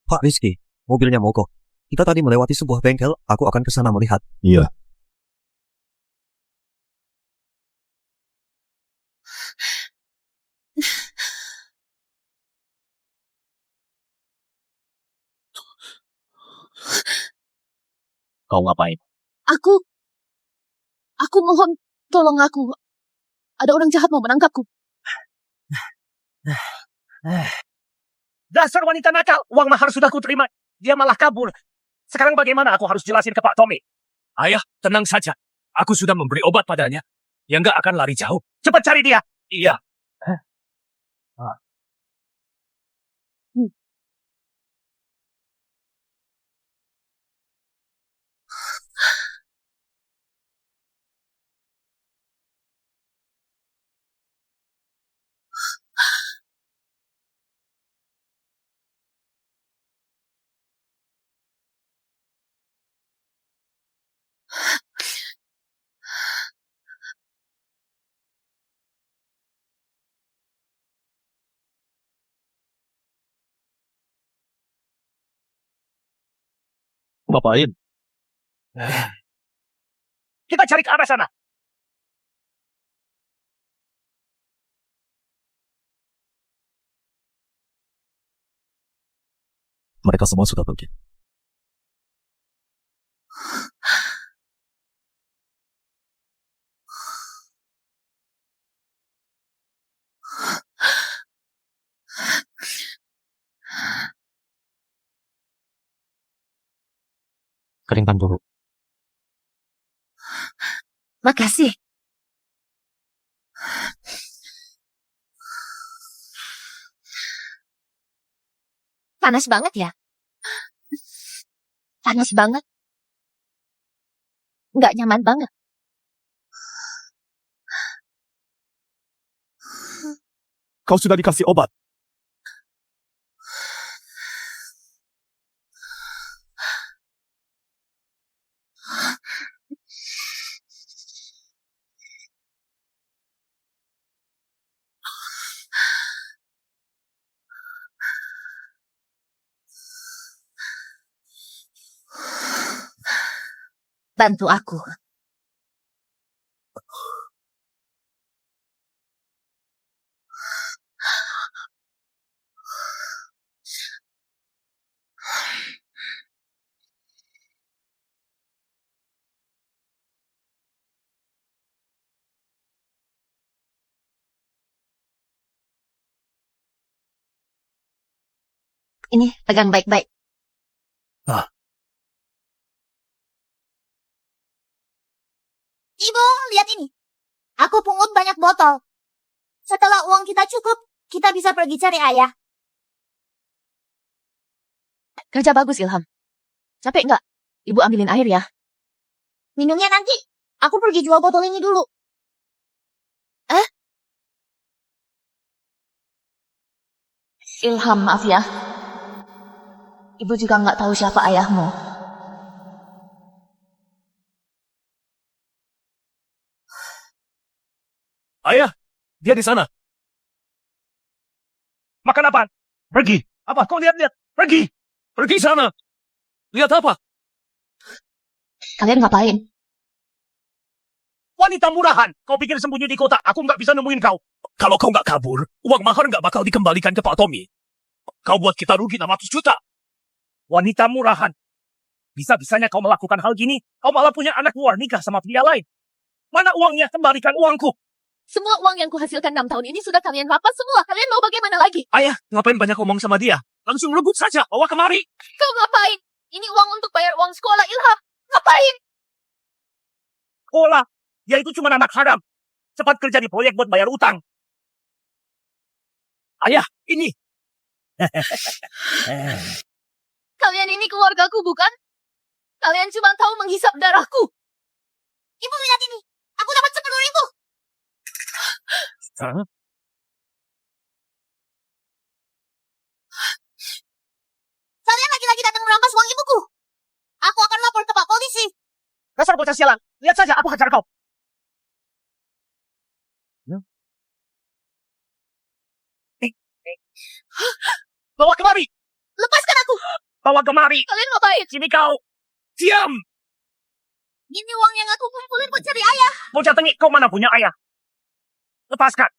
Pak Rizky, mobilnya mogok. Kita tadi melewati sebuah bengkel, aku akan ke sana melihat. Iya. Kau ngapain? Aku mohon, tolong aku. Ada orang jahat mau menangkapku. Dasar wanita nakal, uang mahar sudah kuterima. Dia malah kabur. Sekarang bagaimana aku harus jelasin ke Pak Tommy? Ayah, tenang saja. Aku sudah memberi obat padanya. Yang nggak akan lari jauh. Cepat cari dia. Iya. Ngapain? Kita cari ke arah sana. Mereka semua sudah pergi. Keringkan dulu. Makasih. Panas banget ya? Panas banget. Nggak nyaman banget. Kau sudah dikasih obat. Bantu aku. Ini, pegang baik-baik. Ibu, lihat ini. Aku pungut banyak botol. Setelah uang kita cukup, kita bisa pergi cari ayah. Kerja bagus, Ilham. Capek nggak? Ibu ambilin air ya. Minumnya nanti. Aku pergi jual botol ini dulu. Ilham, maaf ya. Ibu juga nggak tahu siapa ayahmu. Ayah, dia di sana. Makan apa? Pergi. Apa? Kau lihat-lihat. Pergi. Pergi sana. Lihat apa? Kalian ngapain? Wanita murahan. Kau pikir sembunyi di kota. Aku nggak bisa nemuin kau. Kalau kau nggak kabur, uang mahar nggak bakal dikembalikan ke Pak Tommy. Kau buat kita rugi 600 juta. Wanita murahan. Bisa-bisanya kau melakukan hal gini, kau malah punya anak luar nikah sama pria lain. Mana uangnya? Kembalikan uangku. Semua uang yang kuhasilkan 6 tahun ini sudah kalian rapat semua. Kalian mau bagaimana lagi? Ayah, ngapain banyak ngomong sama dia? Langsung rebut saja, bawa kemari. Kau ngapain? Ini uang untuk bayar uang sekolah Ilham. Ngapain? Sekolah, dia itu cuma anak haram. Cepat kerja di proyek buat bayar utang. Ayah, ini. Kalian ini keluargaku, bukan? Kalian cuma tahu menghisap darahku. Ibu, lihat ini. Aku dapat 10.000. Hah? Kalian lagi-lagi datang merampas uang ibuku. Aku akan lapor ke Pak Polisi. Dasar bocah sialan. Lihat saja, aku hajar kau. Bawa kemari. Lepaskan aku. Bawa kemari. Kalian ngapain? Sini kau. Diam. Ini uang yang aku kumpulin buat cari ayah. Bocah tengik, kau mana punya ayah? Lepaskan.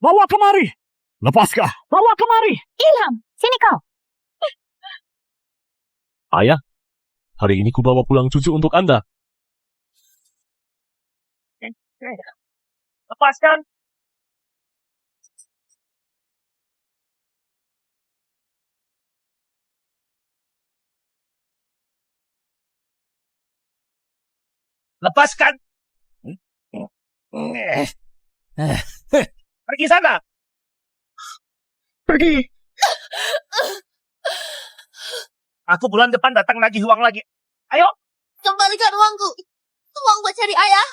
Bawa kemari. Lepaskah? Bawa kemari. Ilham, sini kau. Ayah, hari ini ku bawa pulang cucu untuk Anda. Lepaskan. Lepaskan. Pergi sana. Pergi. Aku bulan depan datang lagi uang lagi. Ayo. Kembalikan uangku. Uang buat cari ayah.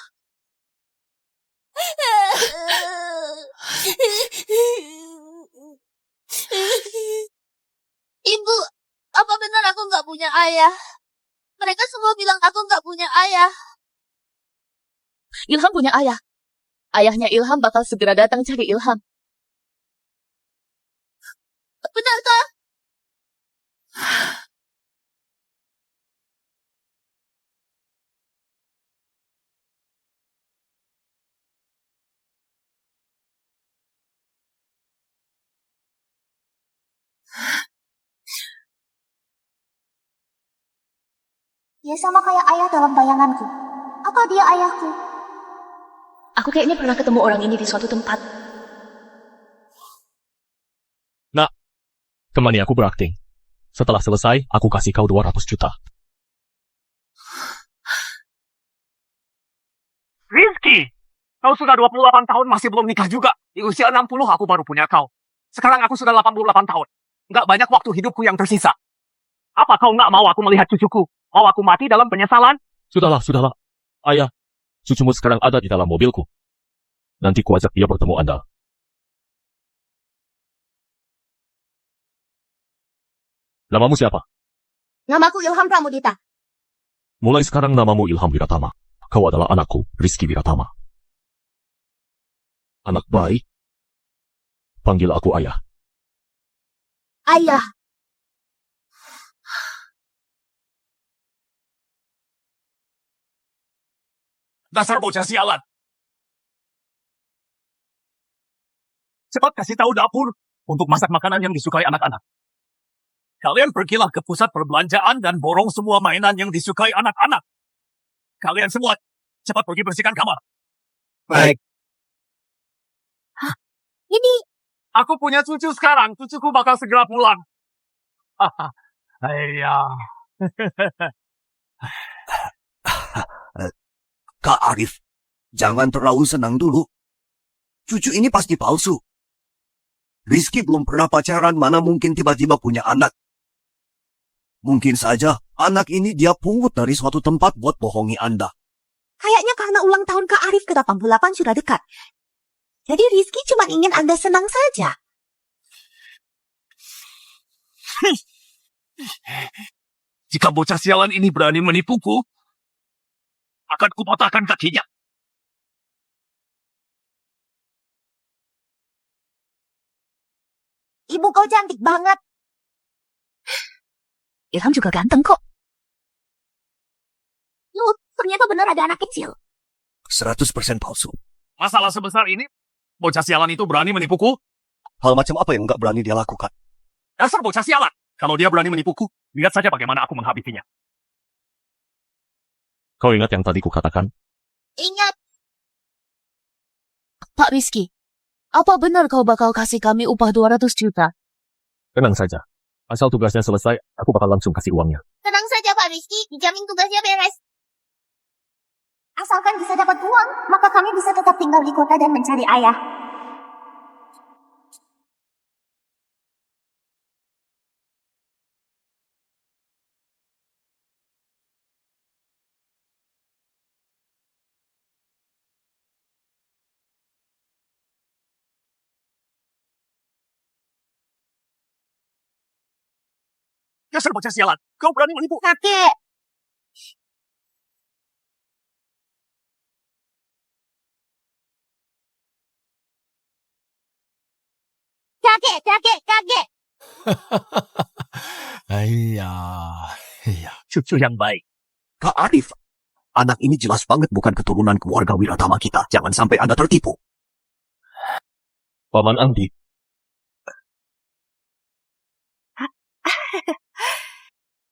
Ibu, apa benar aku nggak punya ayah? Mereka semua bilang aku nggak punya ayah. Ilham punya ayah. Ayahnya Ilham bakal segera datang cari Ilham. Benarkah? Dia sama kayak ayah dalam bayanganku. Apa dia ayahku? Aku kayaknya pernah ketemu orang ini di suatu tempat. Temani aku berakting. Setelah selesai, aku kasih kau 200 juta. Rizky, kau sudah 28 tahun masih belum nikah juga. Di usia 60 aku baru punya kau. Sekarang aku sudah 88 tahun. Nggak banyak waktu hidupku yang tersisa. Apa kau nggak mau aku melihat cucuku? Mau aku mati dalam penyesalan? Sudahlah. Ayah, cucumu sekarang ada di dalam mobilku. Nanti ku ajak dia bertemu Anda. Namamu siapa? Namaku Ilham Pramudita. Mulai sekarang namamu Ilham Wiratama. Kau adalah anakku, Rizky Wiratama. Anak baik. Panggil aku ayah. Ayah. Dasar bocah sialan. Cepat kasih tahu dapur untuk masak makanan yang disukai anak-anak. Kalian pergilah ke pusat perbelanjaan dan borong semua mainan yang disukai anak-anak. Kalian semua cepat pergi bersihkan kamar. Baik. Ini Aku punya cucu sekarang. Cucuku bakal segera pulang. Iya. Kak Arif, jangan terlalu senang dulu. Cucu ini pasti palsu. Rizky belum pernah pacaran, mana mungkin tiba-tiba punya anak. Mungkin saja anak ini dia pungut dari suatu tempat buat bohongi Anda. kayaknya karena ulang tahun Kak Arif ke-88 sudah dekat. Jadi Rizky cuma ingin Anda senang saja. Jika bocah sialan ini berani menipuku, akan kupatahkan kakinya. Ibu kau cantik banget. Ilham juga ganteng kok. Loh, ternyata benar ada anak kecil. 100% palsu. Masalah sebesar ini, bocah sialan itu berani menipuku? Hal macam apa yang nggak berani dia lakukan? Dasar bocah sialan. Kalau dia berani menipuku, lihat saja bagaimana aku menghabisinya. Kau ingat yang tadi ku katakan? Ingat, Pak Rizky, apa benar kau bakal kasih kami upah 200 juta? Tenang saja. Asal tugasnya selesai, aku bakal langsung kasih uangnya. tenang saja Pak Rizky, dijamin tugasnya beres. Asalkan bisa dapat uang, maka kami bisa tetap tinggal di kota dan mencari ayah. Dasar bocah sialan. Kau berani menipu. Kakek, kakek. Iya, iya. Cucu yang baik. Kak Arif, anak ini jelas banget bukan keturunan keluarga Wiratama kita. Jangan sampai Anda tertipu. Paman Andi,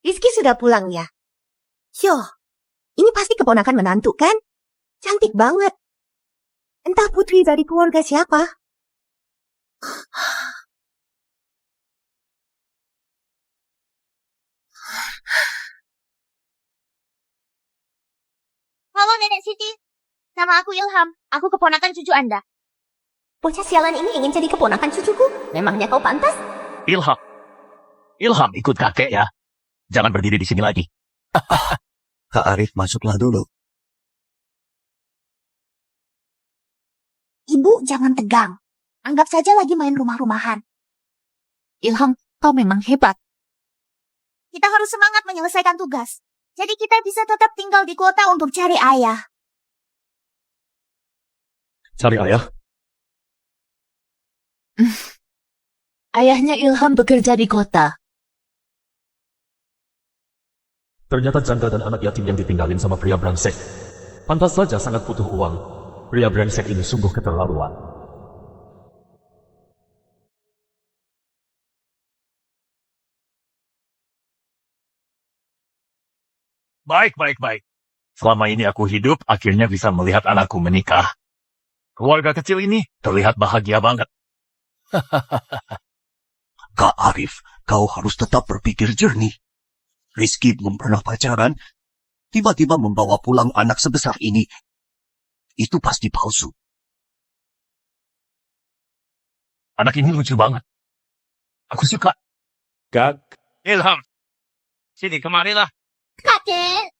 Rizky sudah pulang ya? Yo, ini pasti keponakan menantu kan? Cantik banget. Entah putri dari keluarga siapa. Halo Nenek Siti. Nama aku Ilham. Aku keponakan cucu Anda. Bocah sialan ini ingin jadi keponakan cucuku. Memangnya kau pantas? Ilham. Ilham, ikut kakek ya. Jangan berdiri di sini lagi. Kak Arif, masuklah dulu. Ibu, jangan tegang. Anggap saja lagi main rumah-rumahan. Ilham, kau memang hebat. Kita harus semangat menyelesaikan tugas. Jadi kita bisa tetap tinggal di kota untuk cari ayah. cari ayah. Ayahnya Ilham bekerja di kota. Ternyata janda dan anak yatim yang ditinggalin sama pria brengsek. Pantas saja sangat butuh uang. Pria brengsek ini sungguh keterlaluan. Baik. Selama ini aku hidup, akhirnya bisa melihat anakku menikah. Keluarga kecil ini terlihat bahagia banget. Kak Arif, kau harus tetap berpikir jernih. Rizky belum pernah pacaran, tiba-tiba membawa pulang anak sebesar ini. Itu pasti palsu. Anak ini lucu banget. Aku suka. Kak, Ilham, sini kemarilah. Kakek.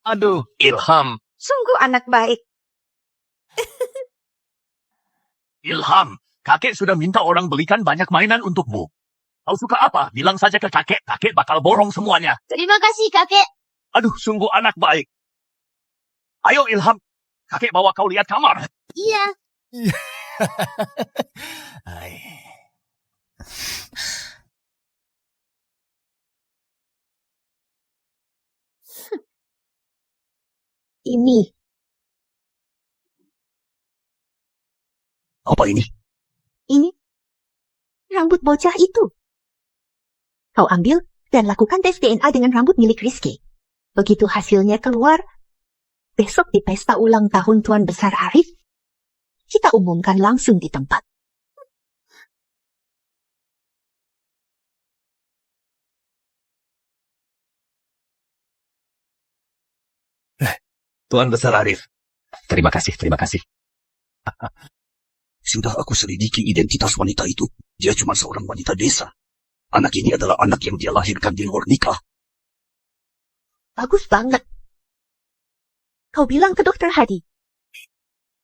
Aduh, Ilham. Sungguh anak baik. Ilham, kakek sudah minta orang belikan banyak mainan untukmu. Kau suka apa? Bilang saja ke kakek. Kakek bakal borong semuanya. Terima kasih, kakek. Aduh, sungguh anak baik. Ayo, Ilham. Kakek bawa kau lihat kamar. Iya. Ay. Ini. Apa ini? Ini. Rambut bocah itu. Kau ambil dan lakukan tes DNA dengan rambut milik Rizky. Begitu hasilnya keluar, besok di pesta ulang tahun Tuan Besar Arif, kita umumkan langsung di tempat. Tuan Besar Arif, Terima kasih. sudah aku selidiki identitas wanita itu. Dia cuma seorang wanita desa. Anak ini adalah anak yang dia lahirkan di luar nikah. Bagus banget. Kau bilang ke Dokter Hadi.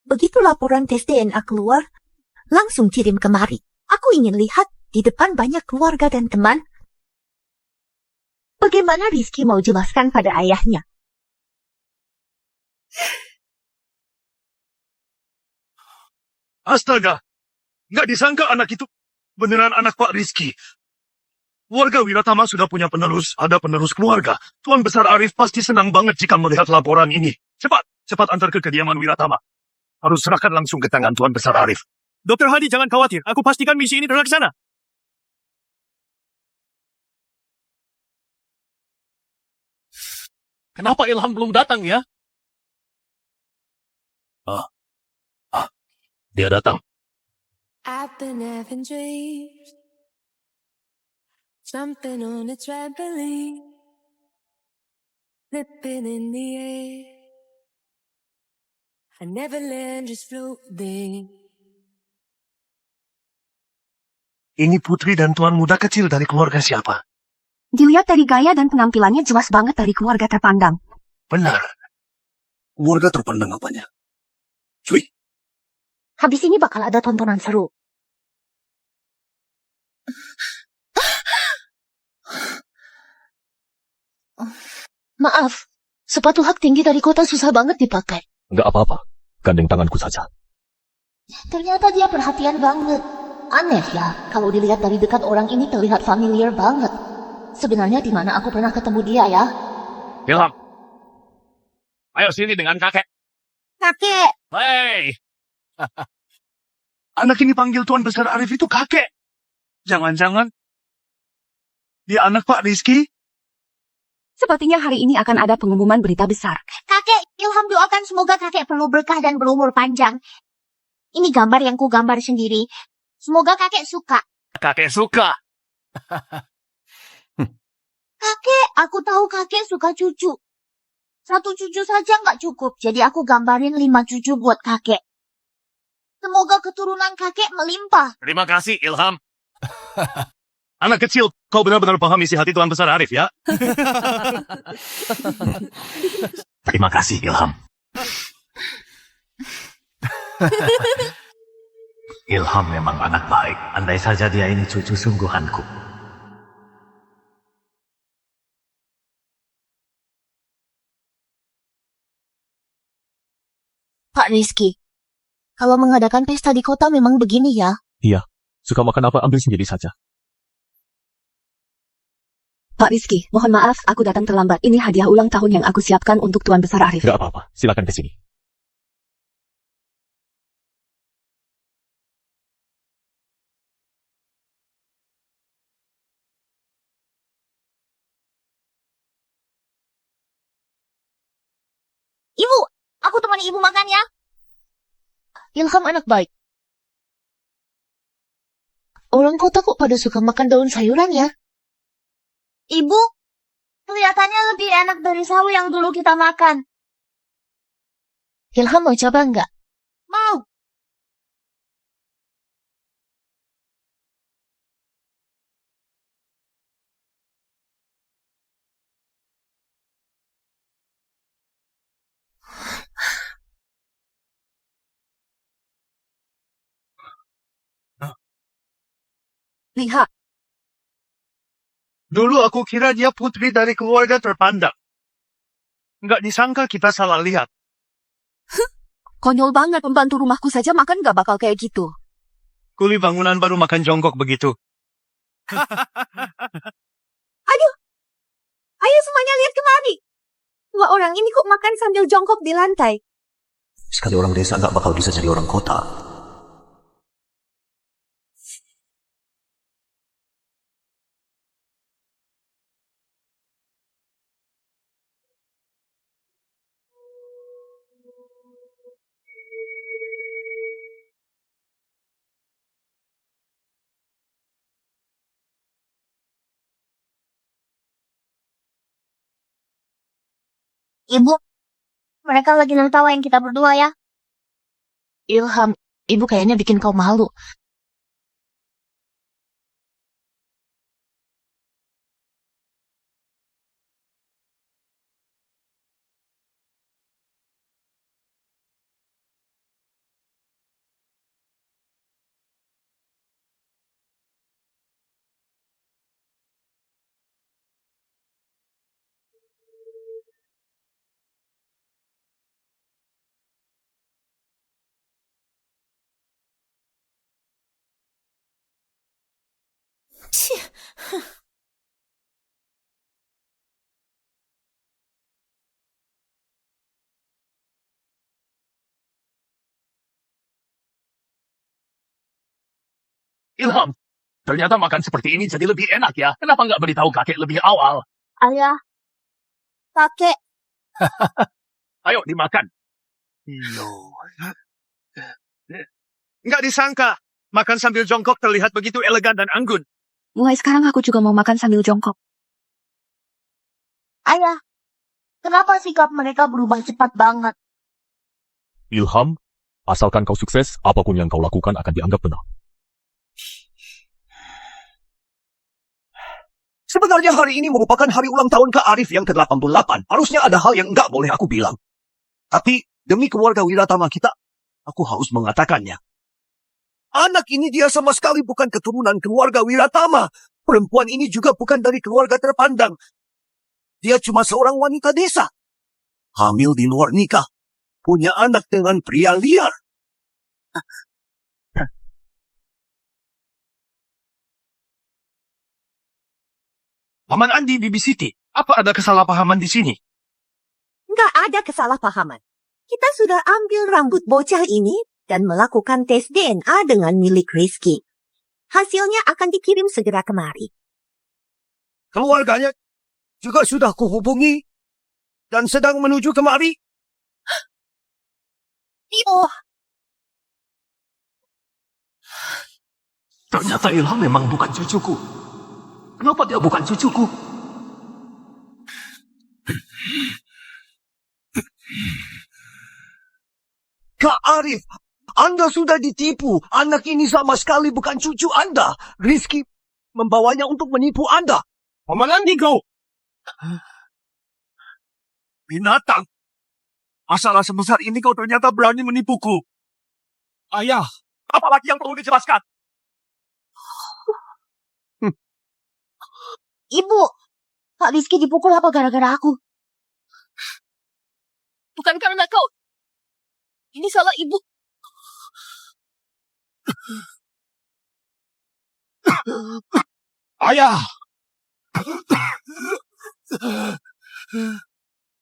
Begitu laporan tes DNA keluar, langsung kirim kemari. Aku ingin lihat di depan banyak keluarga dan teman. Bagaimana Rizky mau jelaskan pada ayahnya? Astaga, nggak disangka anak itu beneran anak Pak Rizky. Warga Wiratama sudah punya penerus, ada penerus keluarga. Tuan Besar Arif pasti senang banget jika melihat laporan ini. Cepat antar ke kediaman Wiratama. Harus serahkan langsung ke tangan Tuan Besar Arif. Dokter Hadi, jangan khawatir. Aku pastikan misi ini terlaksana. Kenapa Ilham belum datang ya? Dia datang. I've been having dreams, jumping on a trampoline, flipping in the air. I never land, just floating. Ini putri dan tuan muda kecil dari keluarga siapa? Dilihat dari gaya dan penampilannya jelas banget dari keluarga terpandang. Benar. Keluarga terpandang apanya? Cuy, Habis ini bakal ada tontonan seru. Maaf, sepatu hak tinggi dari kota susah banget dipakai. nggak apa-apa. Gandeng tanganku saja. Ternyata dia perhatian banget. Aneh ya, kalau dilihat dari dekat orang ini terlihat familiar banget. Sebenarnya di mana aku pernah ketemu dia ya? Ilham. Ayo sini dengan kakek. Kakek! Hei. Anak ini panggil Tuan Besar Arif itu kakek. Jangan-jangan dia anak Pak Rizky? Sepertinya hari ini akan ada pengumuman berita besar. Kakek, Ilham doakan semoga kakek penuh berkah dan berumur panjang. Ini gambar yang ku gambar sendiri. Semoga kakek suka. Kakek suka. Kakek, aku tahu kakek suka cucu. 1 cucu saja nggak cukup, jadi aku gambarin 5 cucu buat kakek. Semoga keturunan kakek melimpah. Terima kasih, Ilham. Anak kecil, kau benar-benar paham isi hati Tuan Besar Arif, ya? Terima kasih, Ilham. Ilham memang anak baik. Andai saja dia ini cucu sungguhanku. Pak Rizky, kalau mengadakan pesta di kota memang begini ya? Iya, suka makan apa ambil sendiri saja. Pak Rizky, mohon maaf aku datang terlambat. Ini hadiah ulang tahun yang aku siapkan untuk Tuan Besar Arif. Gak apa-apa, silakan ke sini. Ibu, aku temani ibu makan ya. Ilham anak baik. Orang kota kok pada suka makan daun sayuran ya? Ibu, kelihatannya lebih enak dari sawi yang dulu kita makan. Ilham mau coba nggak? Mau. Lihat. Dulu aku kira dia putri dari keluarga terpandang. Nggak disangka kita salah lihat. Konyol banget, pembantu rumahku saja makan gak bakal kayak gitu. Kuli bangunan baru makan jongkok begitu. Ayo semuanya lihat kemari. 2 orang ini kok makan sambil jongkok di lantai. Sekali orang desa nggak bakal bisa jadi orang kota. Ibu, mereka lagi nertawain kita berdua ya. Ilham, ibu kayaknya bikin kau malu. Ilham, ternyata makan seperti ini jadi lebih enak ya. Kenapa nggak beritahu kakek lebih awal? Ayah, kakek, Ayo dimakan. Nggak disangka. Makan sambil jongkok terlihat begitu elegan dan anggun. mulai sekarang aku juga mau makan sambil jongkok. Ayah, kenapa sikap mereka berubah cepat banget? Ilham, asalkan kau sukses, apapun yang kau lakukan akan dianggap benar. Sebenarnya hari ini merupakan hari ulang tahun Kak Arif yang ke-88. Harusnya ada hal yang nggak boleh aku bilang. Tapi demi keluarga Wiratama kita, aku harus mengatakannya. Anak ini dia sama sekali bukan keturunan keluarga Wiratama. Perempuan ini juga bukan dari keluarga terpandang. Dia cuma seorang wanita desa. Hamil di luar nikah. Punya anak dengan pria liar. Paman Andi bibisiti. Apa ada kesalahpahaman di sini? Nggak ada kesalahpahaman. Kita sudah ambil rambut bocah ini dan melakukan tes DNA dengan milik Rizky. Hasilnya akan dikirim segera kemari. Keluarganya juga sudah kuhubungi dan sedang menuju kemari. Ibu, Ternyata Ilham memang bukan cucuku. Kenapa dia bukan cucuku? Kak Arif, Anda sudah ditipu. Anak ini sama sekali bukan cucu Anda. Rizky membawanya untuk menipu Anda. Paman Andi kau! Binatang! Masalah sebesar ini kau ternyata berani menipuku. Ayah, apalagi yang perlu dijelaskan? Ibu, Pak Rizky dipukul apa gara-gara aku? bukan karena kau. Ini salah ibu. Ayah!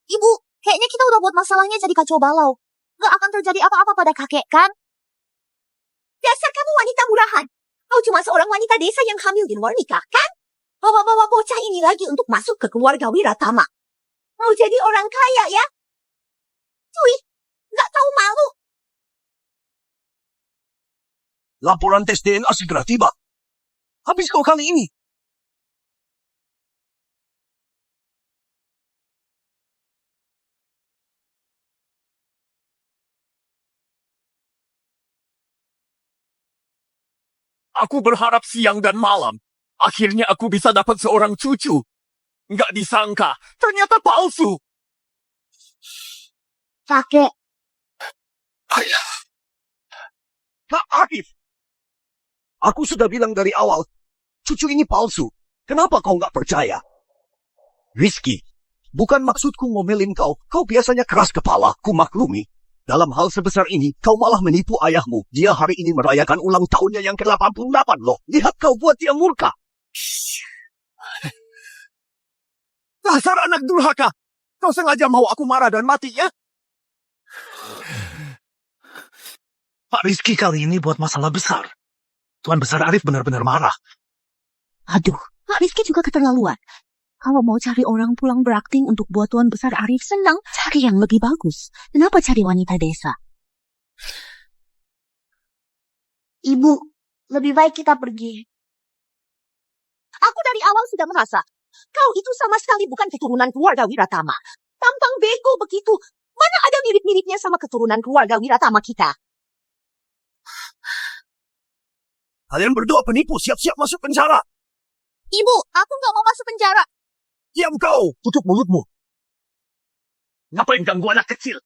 Ibu, kayaknya kita udah buat masalahnya jadi kacau balau. Nggak akan terjadi apa-apa pada kakek, kan? Dasar kamu wanita murahan. Kau cuma seorang wanita desa yang hamil di luar nikah, kan? Bawa-bawa bocah ini lagi untuk masuk ke keluarga Wiratama. Mau jadi orang kaya, ya? Cuy, nggak tahu malu. Laporan tes DNA segera tiba. Habis kau kali ini. Aku berharap siang dan malam. Akhirnya aku bisa dapat seorang cucu. Nggak disangka, ternyata palsu. Kakek, Ayah, Kak Arif, aku sudah bilang dari awal, cucu ini palsu. Kenapa kau nggak percaya? Rizky, bukan maksudku ngomelin kau. Kau biasanya keras kepala, ku maklumi. Dalam hal sebesar ini, kau malah menipu ayahmu. Dia hari ini merayakan ulang tahunnya yang ke-88 loh. Lihat kau buat dia murka. dasar anak durhaka. Kau sengaja mau aku marah dan mati, ya? Pak Rizky kali ini buat masalah besar. Tuan Besar Arif benar-benar marah. aduh, Pak Rizky juga keterlaluan. Kalau mau cari orang pulang berakting untuk buat Tuan Besar Arif senang, cari yang lebih bagus. Kenapa cari wanita desa? Ibu, lebih baik kita pergi. Aku dari awal sudah merasa, kau itu sama sekali bukan keturunan keluarga Wiratama. Tampang bego begitu. Mana ada mirip-miripnya sama keturunan keluarga Wiratama kita? Kalian berdua penipu, siap-siap masuk penjara. Ibu, aku nggak mau masuk penjara. Diam kau. Tutup mulutmu. Ngapain ganggu anak kecil?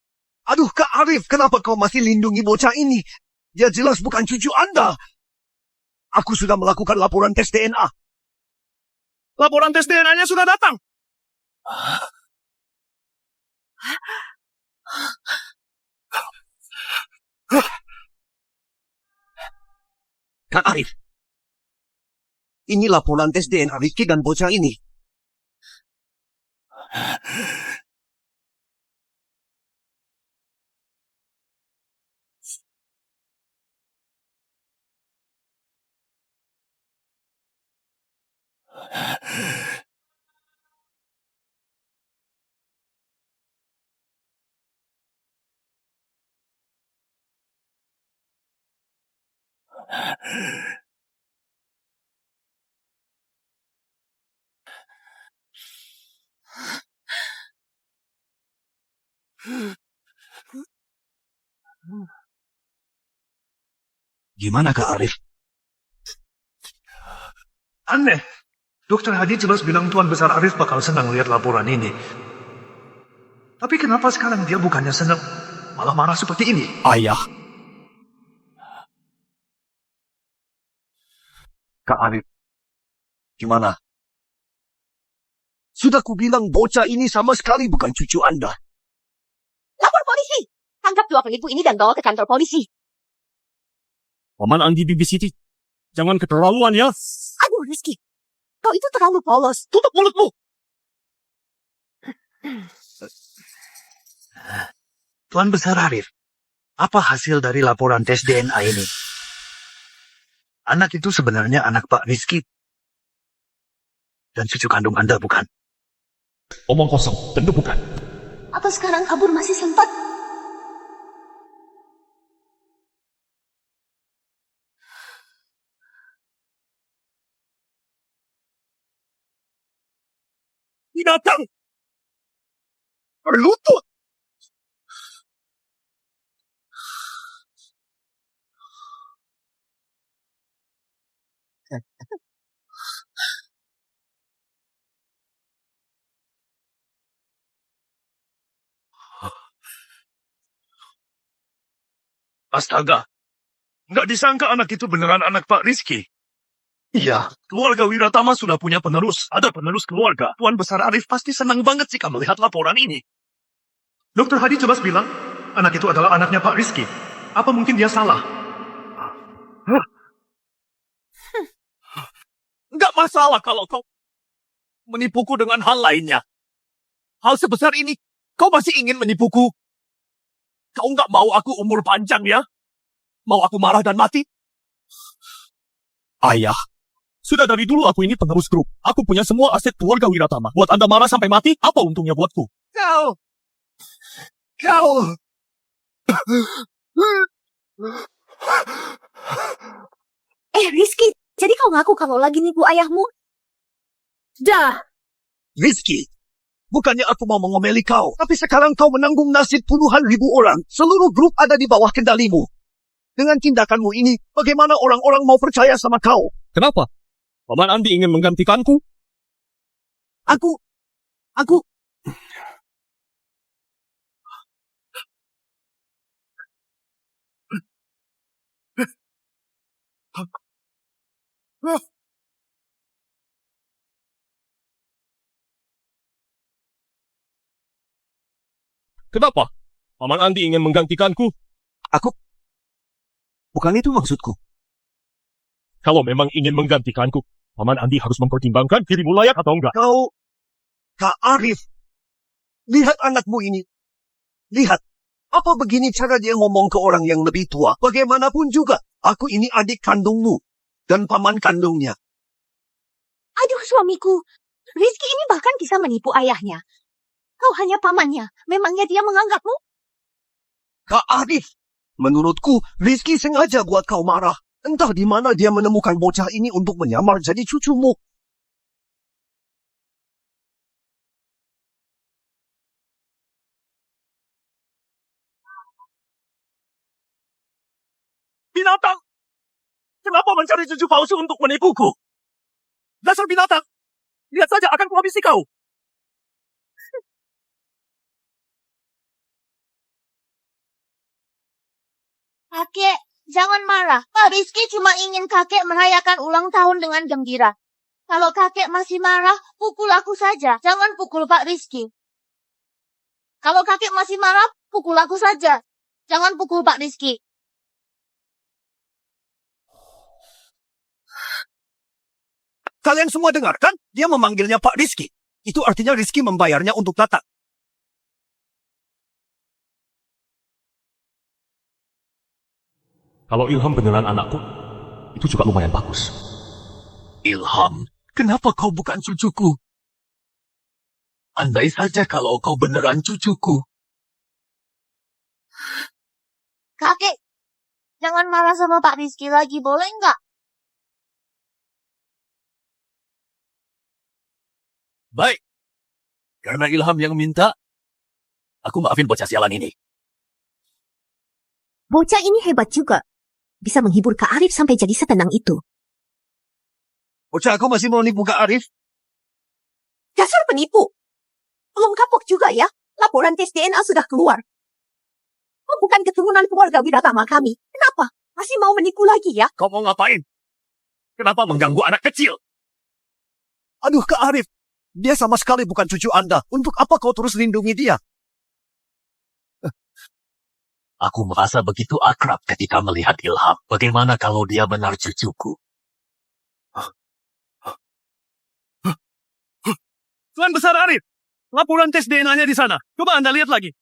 Aduh, Kak Arif, kenapa kau masih lindungi bocah ini? Dia jelas bukan cucu Anda. Aku sudah melakukan laporan tes DNA. Laporan tes DNA-nya sudah datang. Kak Arif, ini laporan tes DNA Rizky dan bocah ini. Gimana Kak Arif? Aneh. Dokter Hadi jelas bilang Tuan Besar Arif bakal senang lihat laporan ini. Tapi kenapa sekarang dia bukannya senang, malah marah seperti ini? Ayah. Kak Arif, gimana? Sudah kubilang bocah ini sama sekali bukan cucu Anda. Lapor polisi! Tangkap dua penipu ini dan bawa ke kantor polisi. Paman Andi BBC, jangan keterlaluan ya. Aduh, Rizky. Kau itu terlalu polos. Tutup mulutmu! Tuan Besar Arif, apa hasil dari laporan tes DNA ini? Anak itu sebenarnya anak Pak Rizky. Dan cucu kandung Anda, bukan? Omong kosong, tentu bukan. Atau sekarang kabur masih sempat? Binatang! Berlutut! Astaga, nggak disangka anak itu beneran anak Pak Rizky. Iya, keluarga Wiratama sudah punya penerus. Ada penerus keluarga. Tuan Besar Arif pasti senang banget jika melihat laporan ini. Dokter Hadi jelas bilang, anak itu adalah anaknya Pak Rizky. Apa mungkin dia salah? Nggak masalah kalau kau menipuku dengan hal lainnya. Hal sebesar ini, kau masih ingin menipuku? Kau nggak mau aku umur panjang ya? Mau aku marah dan mati? Ayah, sudah dari dulu aku ini penerus grup. Aku punya semua aset keluarga Wiratama. Buat Anda marah sampai mati, apa untungnya buatku? Kau! Rizky, jadi kau ngaku kalau lagi nipu ayahmu? Dah, Rizky, bukannya aku mau mengomeli kau, tapi sekarang kau menanggung nasib puluhan ribu orang. Seluruh grup ada di bawah kendalimu. Dengan tindakanmu ini, bagaimana orang-orang mau percaya sama kau? Kenapa? Paman Andi ingin menggantikanku? Aku... Kenapa? Paman Andi ingin menggantikanku? Bukan itu maksudku. Kalau memang ingin menggantikanku, Paman Andi harus mempertimbangkan dirimu layak atau enggak. Kak Arif, lihat anakmu ini. Lihat, apa begini cara dia ngomong ke orang yang lebih tua? Bagaimanapun juga, aku ini adik kandungmu dan paman kandungnya. aduh suamiku. Rizky ini bahkan bisa menipu ayahnya. Kau hanya pamannya. Memangnya dia menganggapmu? Kak Arif, menurutku Rizky sengaja buat kau marah. Entah di mana dia menemukan bocah ini untuk menyamar jadi cucumu. Binatang! Kenapa mencari cucu palsu untuk menipuku? Dasar binatang! Lihat saja akan kuhabisi kau. Kakek, jangan marah. Pak Rizky cuma ingin kakek merayakan ulang tahun dengan gembira. Kalau kakek masih marah, pukul aku saja. Jangan pukul Pak Rizky. Kalau kakek masih marah, pukul aku saja. Jangan pukul Pak Rizky. Kalian semua dengar kan? Dia memanggilnya Pak Rizky. Itu artinya Rizky membayarnya untuk datang. Kalau Ilham beneran anakku, itu juga lumayan bagus. Ilham, kenapa kau bukan cucuku? Andai saja kalau kau beneran cucuku. Kakek, jangan marah sama Pak Rizky lagi, boleh nggak? Baik. Karena Ilham yang minta, aku maafin bocah sialan ini. Bocah ini hebat juga. Bisa menghibur Kak Arif sampai jadi setenang itu. Bocah aku masih mau nipu Kak Arif. Dasar penipu. Belum kapok juga ya. Laporan tes DNA sudah keluar. Kau bukan keturunan keluarga Wiratama kami. Kenapa? Masih mau menipu lagi ya? Kau mau ngapain? Kenapa mengganggu anak kecil? Aduh Kak Arif, dia sama sekali bukan cucu Anda. Untuk apa kau terus lindungi dia? Aku merasa begitu akrab ketika melihat Ilham. Bagaimana kalau dia benar cucuku? Tuan Besar Arif, laporan tes DNA-nya di sana. Coba Anda lihat lagi.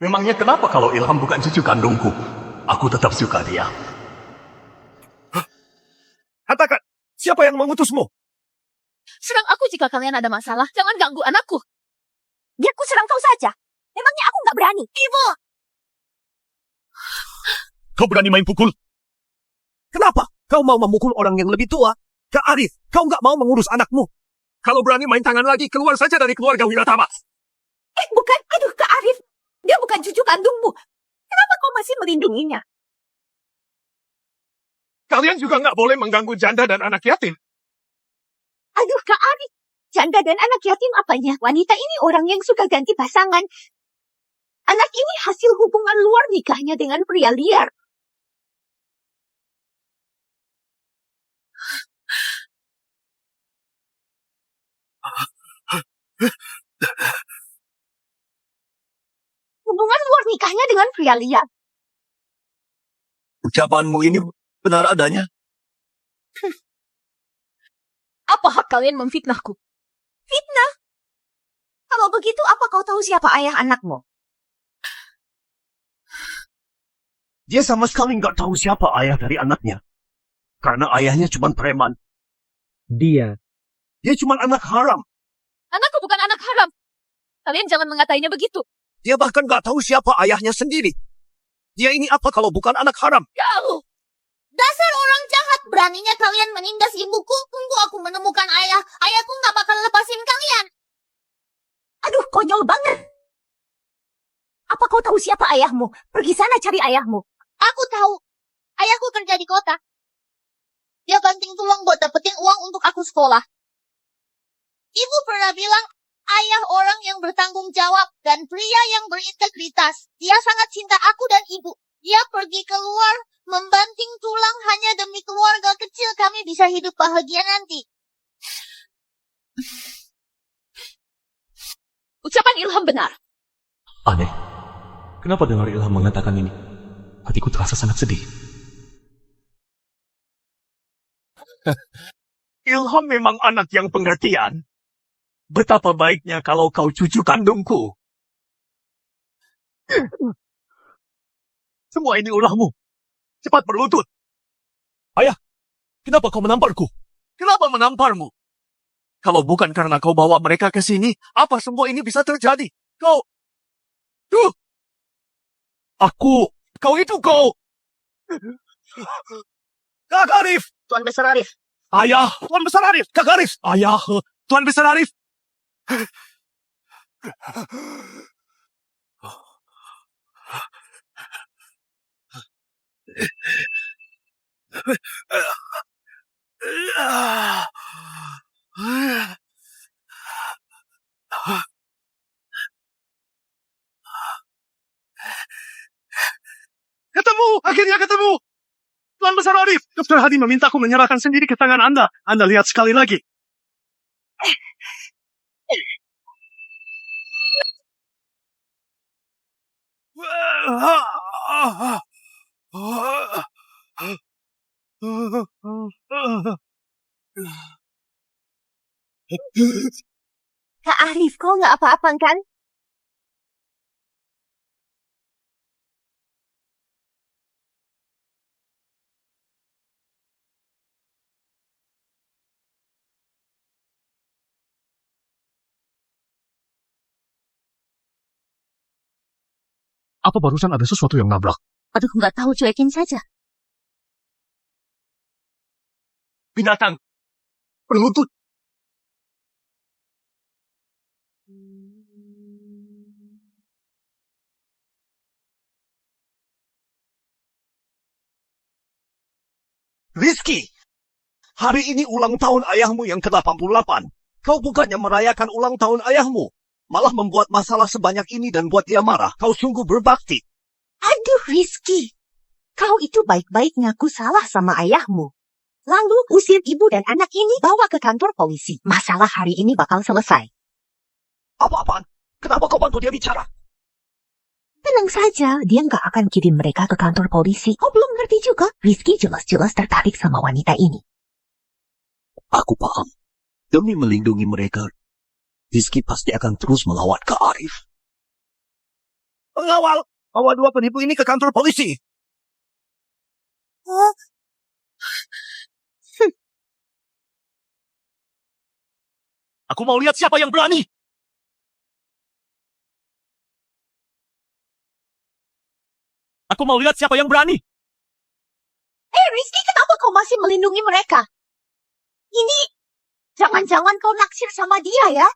Memangnya kenapa kalau Ilham bukan cucu kandungku? Aku tetap suka dia. Katakan, siapa yang mengutusmu? Serang aku jika kalian ada masalah. Jangan ganggu anakku. Biar ku serang kau saja. Memangnya aku nggak berani. Ibu! Kau berani main pukul? Kenapa? Kau mau memukul orang yang lebih tua? Kak Arif, kau nggak mau mengurus anakmu. Kalau berani main tangan lagi, keluar saja dari keluarga Wiratama. Bukan. Aduh, Kak Arif. Dia bukan cucu kandungmu. Kenapa kau masih melindunginya? Kalian juga nggak boleh mengganggu janda dan anak yatim. Aduh, Kak Arif. Janda dan anak yatim apanya? Wanita ini orang yang suka ganti pasangan. Anak ini hasil hubungan luar nikahnya dengan pria liar. Hubungan luar nikahnya dengan pria liar. Ucapanmu ini benar adanya. Apa hak kalian memfitnahku? Fitnah. Kalau begitu, apa kau tahu siapa ayah anakmu? Dia sama sekali nggak tahu siapa ayah dari anaknya. Karena ayahnya cuma preman. Dia. Dia cuma anak haram. Anakku bukan anak haram. Kalian jangan mengatainya begitu. Dia bahkan nggak tahu siapa ayahnya sendiri. Dia ini apa kalau bukan anak haram? Kau! Dasar orang jahat. Beraninya kalian menindas ibuku. Tunggu aku menemukan ayah. Ayahku nggak bakal lepasin kalian. Aduh, konyol banget. Apa kau tahu siapa ayahmu? Pergi sana cari ayahmu. Aku tahu. Ayahku kerja di kota. Dia banting tulang buat dapetin uang untuk aku sekolah. Ibu pernah bilang, ayah orang yang bertanggung jawab dan pria yang berintegritas. Dia sangat cinta aku dan ibu. Dia pergi keluar, membanting tulang hanya demi keluarga kecil kami bisa hidup bahagia nanti. Ucapan Ilham benar. Aneh. Kenapa dengar Ilham mengatakan ini? Hatiku terasa sangat sedih. Ilham memang anak yang pengertian. Betapa baiknya kalau kau cucu kandungku. Semua ini ulahmu. Cepat berlutut. Ayah, kenapa kau menamparku? Kenapa menamparmu? Kalau bukan karena kau bawa mereka ke sini, apa semua ini bisa terjadi? Kau... Tuh! Kau itu kau! Kak Arif! Tuan Besar Arif. Ayah! Tuan Besar Arif! Kak Arif! Ayah! Tuan Besar Arif! Ketemu! Akhirnya ketemu! Tuan Besar Arif! Dr. Hadi memintaku menyerahkan sendiri ke tangan Anda. Anda lihat sekali lagi. Kak Arif, kau nggak apa-apa kan? Apa barusan ada sesuatu yang nabrak? Aduh, nggak tahu, cuekin saja. Binatang! Berlutut! Rizky! Hari ini ulang tahun ayahmu yang ke-88. Kau bukannya merayakan ulang tahun ayahmu. Malah membuat masalah sebanyak ini dan buat dia marah. Kau sungguh berbakti. Aduh, Rizky. Kau itu baik-baik ngaku salah sama ayahmu. Lalu usir ibu dan anak ini bawa ke kantor polisi. Masalah hari ini bakal selesai. Apa-apaan? Kenapa kau bantu dia bicara? Tenang saja, dia nggak akan kirim mereka ke kantor polisi. Kau belum ngerti juga? Rizky jelas-jelas tertarik sama wanita ini. Aku paham. Demi melindungi mereka, Rizky pasti akan terus melawan Kak Arif. Pengawal, bawa dua penipu ini ke kantor polisi. Aku mau lihat siapa yang berani. Aku mau lihat siapa yang berani. Rizky, kenapa kau masih melindungi mereka? Ini, jangan-jangan kau naksir sama dia ya?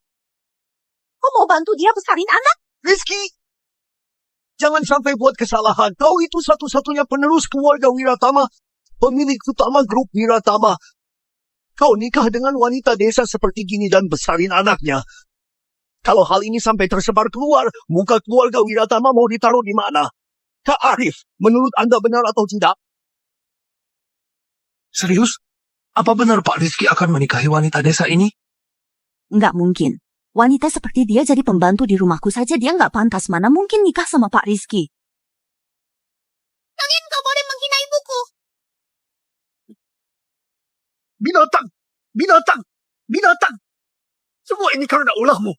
Kau mau bantu dia besarin anak? Rizky, jangan sampai buat kesalahan. Kau itu satu-satunya penerus keluarga Wiratama, pemilik utama grup Wiratama. Kau nikah dengan wanita desa seperti gini dan besarin anaknya. Kalau hal ini sampai tersebar keluar, muka keluarga Wiratama mau ditaruh di mana? Kak Arif, menurut Anda benar atau tidak? Serius? Apa benar Pak Rizky akan menikahi wanita desa ini? Nggak mungkin. Wanita seperti dia jadi pembantu di rumahku saja dia nggak pantas. Mana mungkin nikah sama Pak Rizky? Kalian gak boleh menghina ibuku. Binatang! Binatang! Binatang! Semua ini karena ulahmu.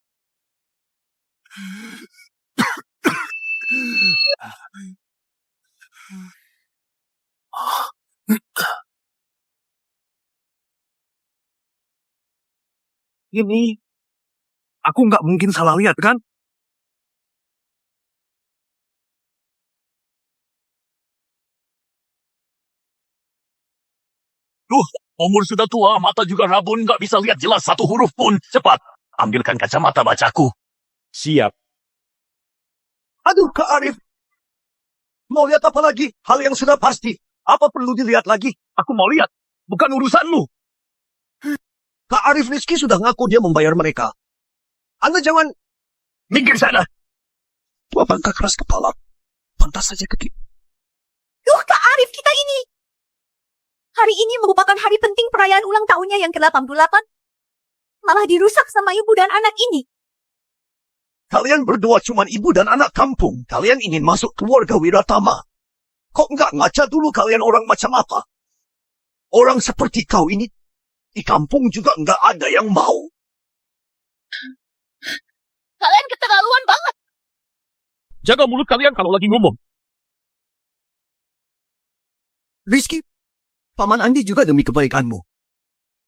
Ini, aku nggak mungkin salah lihat kan? Umur sudah tua, mata juga rabun, nggak bisa lihat jelas satu huruf pun. Cepat, ambilkan kacamata bacaku. Siap. Aduh, Kak Arif. Mau lihat apa lagi? Hal yang sudah pasti. Apa perlu dilihat lagi? Aku mau lihat, bukan urusanmu. Kak Arif Rizky sudah ngaku dia membayar mereka. Anda jangan... Minggir sana. Tua bangka keras kepala. Pantas saja ke... Duh, Kak Arif, kita ini. Hari ini merupakan hari penting perayaan ulang tahunnya yang ke-88. Malah dirusak sama ibu dan anak ini. Kalian berdua cuma ibu dan anak kampung. Kalian ingin masuk keluarga Wiratama. Kok nggak ngaca dulu kalian orang macam apa? Orang seperti kau ini di kampung juga nggak ada yang mau. Kalian keterlaluan banget. Jaga mulut kalian kalau lagi ngomong. Rizky, Paman Andi juga demi kebaikanmu.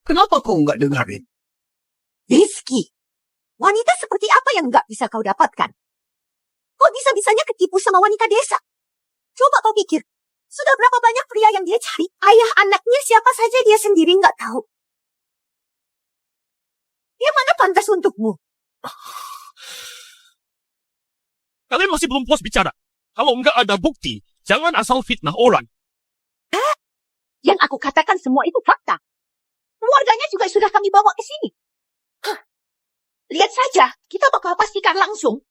Kenapa kau nggak dengarin? Rizky, wanita seperti apa yang nggak bisa kau dapatkan? Kok bisa-bisanya ketipu sama wanita desa? Coba kau pikir, sudah berapa banyak pria yang dia cari? Ayah anaknya siapa saja dia sendiri nggak tahu. Dia mana pantas untukmu? Kalian masih belum puas bicara. Kalau nggak ada bukti, jangan asal fitnah orang. Yang aku katakan semua itu fakta. Keluarganya juga sudah kami bawa ke sini. Lihat saja, kita bakal pastikan langsung.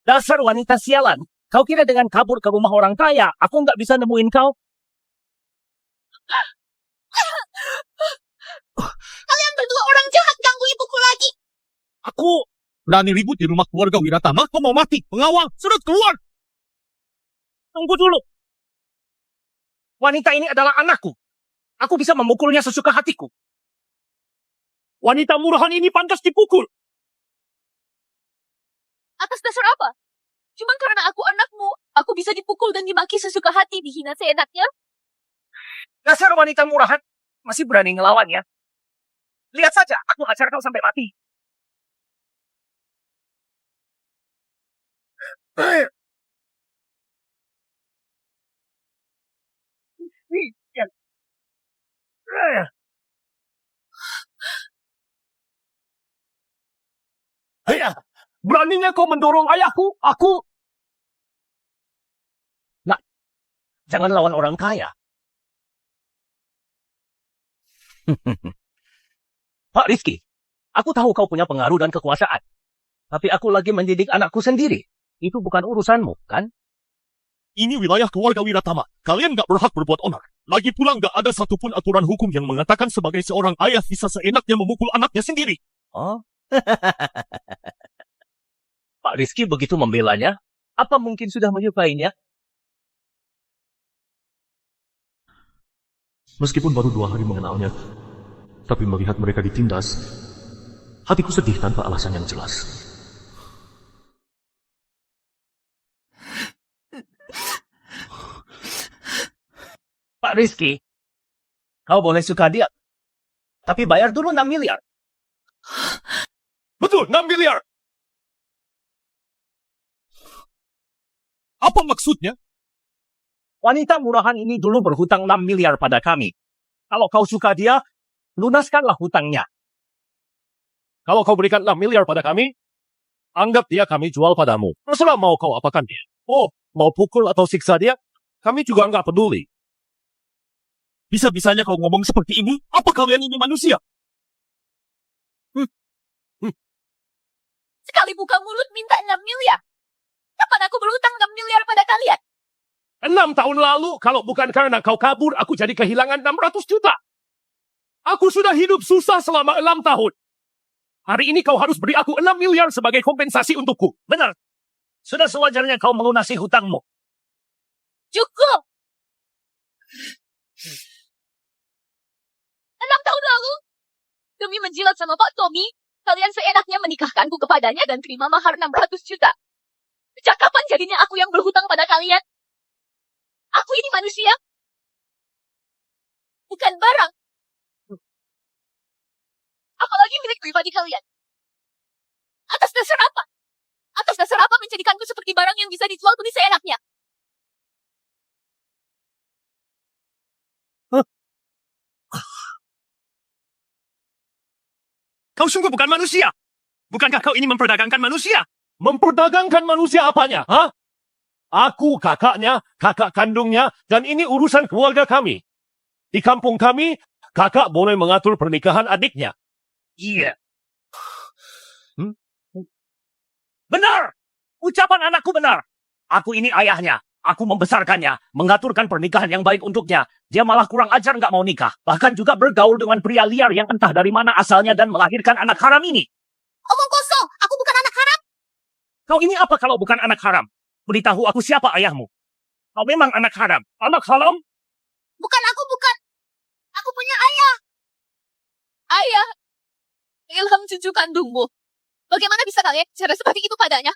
Dasar wanita sialan. Kau kira dengan kabur ke rumah orang kaya, aku nggak bisa nemuin kau? Kalian berdua orang jahat ganggu ibuku lagi. Aku berani ribut di rumah keluarga Wiratama. Kau mau mati? Pengawal, suruh keluar. Tunggu dulu. Wanita ini adalah anakku. Aku bisa memukulnya sesuka hatiku. Wanita murahan ini pantas dipukul. Atas dasar apa? Cuman karena aku anakmu, aku bisa dipukul dan dimaki sesuka hati, dihina seenaknya. Dasar wanita murahan, masih berani ngelawan ya. Lihat saja, aku hajar kau sampai mati. Beraninya kau mendorong ayahku, aku... Nah, jangan lawan orang kaya. Pak Rizky, aku tahu kau punya pengaruh dan kekuasaan. Tapi aku lagi mendidik anakku sendiri. Itu bukan urusanmu, kan? Ini wilayah keluarga Wiratama. Kalian gak berhak berbuat onar. Lagi pula nggak ada satupun aturan hukum yang mengatakan sebagai seorang ayah bisa seenaknya memukul anaknya sendiri. Oh. Pak Rizky begitu membelanya, apa mungkin sudah menyukainya? Meskipun baru 2 hari mengenalnya, tapi melihat mereka ditindas, hatiku sedih tanpa alasan yang jelas. Pak Rizky, kau boleh suka dia, tapi bayar dulu 6 miliar. Betul, 6 miliar! Apa maksudnya? Wanita murahan ini dulu berhutang 6 miliar pada kami. Kalau kau suka dia, lunaskanlah hutangnya. Kalau kau berikan 6 miliar pada kami, anggap dia kami jual padamu. Terserah mau kau apakan dia. Oh, mau pukul atau siksa dia, kami juga nggak peduli. Bisa-bisanya kau ngomong seperti ini? Apa kalian ini manusia? Sekali buka mulut minta 6 miliar. Kapan aku berhutang 6 miliar pada kalian? 6 tahun lalu, kalau bukan karena kau kabur, aku jadi kehilangan 600 juta. Aku sudah hidup susah selama 6 tahun. Hari ini kau harus beri aku 6 miliar sebagai kompensasi untukku. Benar. Sudah sewajarnya kau melunasi hutangmu. Cukup. 6 tahun lalu, demi menjilat sama Pak Tommy, kalian seenaknya menikahkanku kepadanya dan terima mahar 600 juta. Sejak kapan jadinya aku yang berhutang pada kalian? Aku ini manusia, bukan barang. Apalagi milik pribadi kalian. Atas dasar apa? Atas dasar apa menjadikanku seperti barang yang bisa dijual beli seenaknya? Kau sungguh bukan manusia. Bukankah kau ini memperdagangkan manusia? Memperdagangkan manusia apanya? Hah? Aku kakaknya, kakak kandungnya, dan ini urusan keluarga kami. Di kampung kami, kakak boleh mengatur pernikahan adiknya. Iya. Benar! Ucapan anakku benar. Aku ini ayahnya. Aku membesarkannya, mengaturkan pernikahan yang baik untuknya. Dia malah kurang ajar nggak mau nikah. Bahkan juga bergaul dengan pria liar yang entah dari mana asalnya dan melahirkan anak haram ini. Omong kosong, aku bukan anak haram. Kau ini apa kalau bukan anak haram? Beritahu aku siapa ayahmu. Kau memang anak haram. Anak haram? Bukan aku, bukan. Aku punya ayah. Ayah, Ilham cucu kandungmu. Bagaimana bisa kalian bicara seperti itu padanya?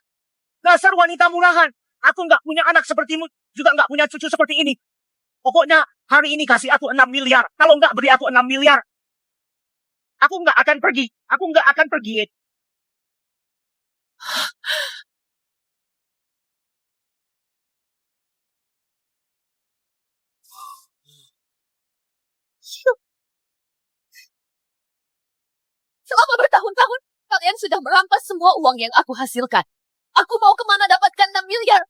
Dasar wanita murahan. Aku nggak punya anak sepertimu, juga nggak punya cucu seperti ini. Pokoknya hari ini kasih aku 6 miliar. Kalau nggak beri aku 6 miliar, aku nggak akan pergi. Aku nggak akan pergi. Selama bertahun-tahun, kalian sudah merampas semua uang yang aku hasilkan. Aku mau kemana dapatkan 6 miliar?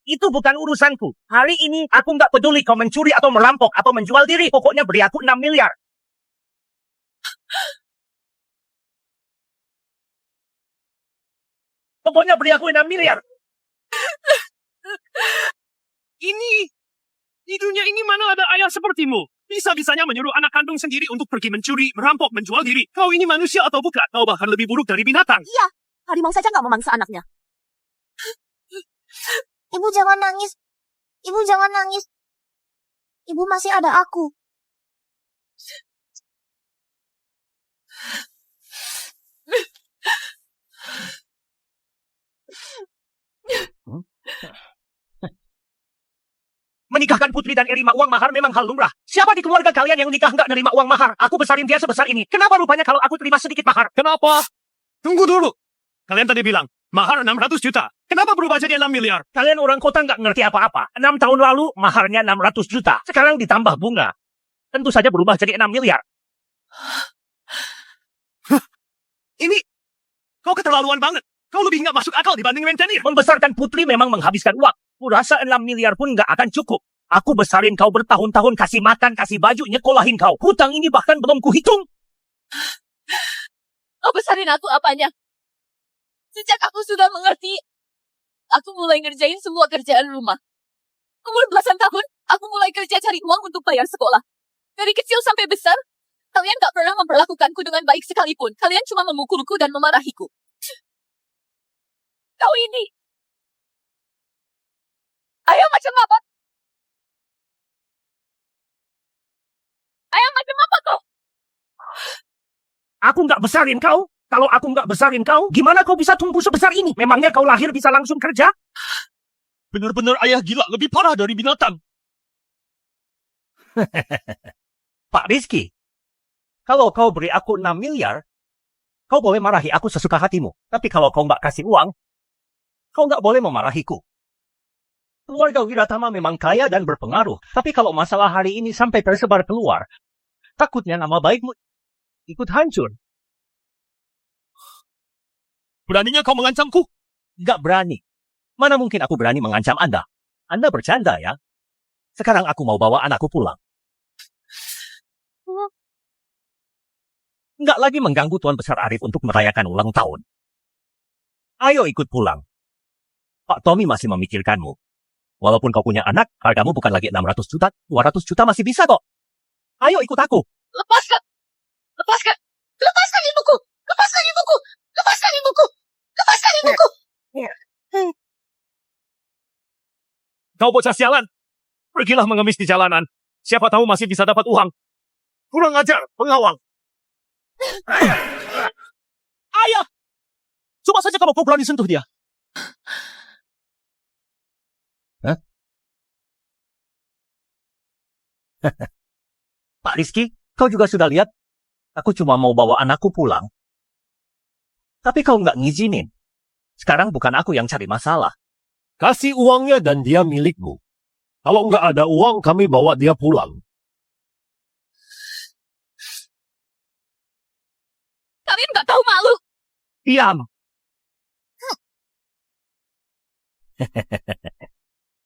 Itu bukan urusanku. Hari ini aku nggak peduli kau mencuri atau merampok atau menjual diri. Pokoknya beri aku 6 miliar. Pokoknya beri aku 6 miliar. Di dunia ini mana ada ayah sepertimu? Bisa-bisanya menyuruh anak kandung sendiri untuk pergi mencuri, merampok, menjual diri. Kau ini manusia atau bukan? Kau bahkan lebih buruk dari binatang. Iya, harimau saja nggak memangsa anaknya. Ibu jangan nangis. Ibu jangan nangis. Ibu masih ada aku. Menikahkan Putri dan nerima uang mahar memang hal lumrah. Siapa di keluarga kalian yang nikah nggak nerima uang mahar? Aku besarin dia sebesar ini. Kenapa rupanya kalau aku terima sedikit mahar? Kenapa? Tunggu dulu. Kalian tadi bilang, mahar 600 juta. Kenapa berubah jadi 6 miliar? Kalian orang kota nggak ngerti apa-apa. 6 tahun lalu maharnya 600 juta. Sekarang ditambah bunga. Tentu saja berubah jadi 6 miliar. Ini, kau keterlaluan banget. Kau lebih nggak masuk akal dibanding rentenir. Membesarkan Putri memang menghabiskan uang. Kurasa 6 miliar pun nggak akan cukup. Aku besarin kau bertahun-tahun, kasih makan, kasih baju, nyekolahin kau. Hutang ini bahkan belum kuhitung. Kau besarin aku apanya? Sejak aku sudah mengerti, aku mulai ngerjain semua kerjaan rumah. Umur belasan tahun, Aku mulai kerja cari uang untuk bayar sekolah. Dari kecil sampai besar, kalian gak pernah memperlakukanku dengan baik sekalipun. Kalian cuma memukulku dan memarahiku. Kau ini. Ayah macam apa? Ayah macam apa kau? Aku nggak besarin kau. Kalau aku nggak besarin kau, gimana kau bisa tumbuh sebesar ini? Memangnya kau lahir bisa langsung kerja? Benar-benar ayah gila, lebih parah dari binatang. Pak Rizky, kalau kau beri aku 6 miliar, kau boleh marahi aku sesuka hatimu. Tapi kalau kau nggak kasih uang, kau nggak boleh memarahiku. Keluarga Wiratama memang kaya dan berpengaruh. Tapi kalau masalah hari ini sampai tersebar keluar, takutnya nama baikmu ikut hancur. Beraninya kau mengancamku? Nggak berani. Mana mungkin aku berani mengancam Anda? Anda bercanda ya? Sekarang aku mau bawa anakku pulang. Nggak lagi mengganggu Tuan Besar Arif untuk merayakan ulang tahun. Ayo ikut pulang. Pak Tommy masih memikirkanmu. Walaupun kau punya anak, hargamu bukan lagi 600 juta, 200 juta masih bisa kok. Ayo ikut aku. Lepaskan! Lepaskan! Lepaskan ibuku! Lepaskan ibuku! Lepaskan ibuku! Lepaskan ibuku! Kau bocah sialan. Pergilah mengemis di jalanan. Siapa tahu masih bisa dapat uang. Kurang ajar, pengawang. Ayah! Coba saja kalau kau berani sentuh dia. Hah? Pak Rizky, kau juga sudah lihat? Aku cuma mau bawa anakku pulang. Tapi kau nggak ngizinin. Sekarang bukan aku yang cari masalah. Kasih uangnya dan dia milikmu. Kalau nggak ada uang, kami bawa dia pulang. Kalian nggak tahu malu. Diam.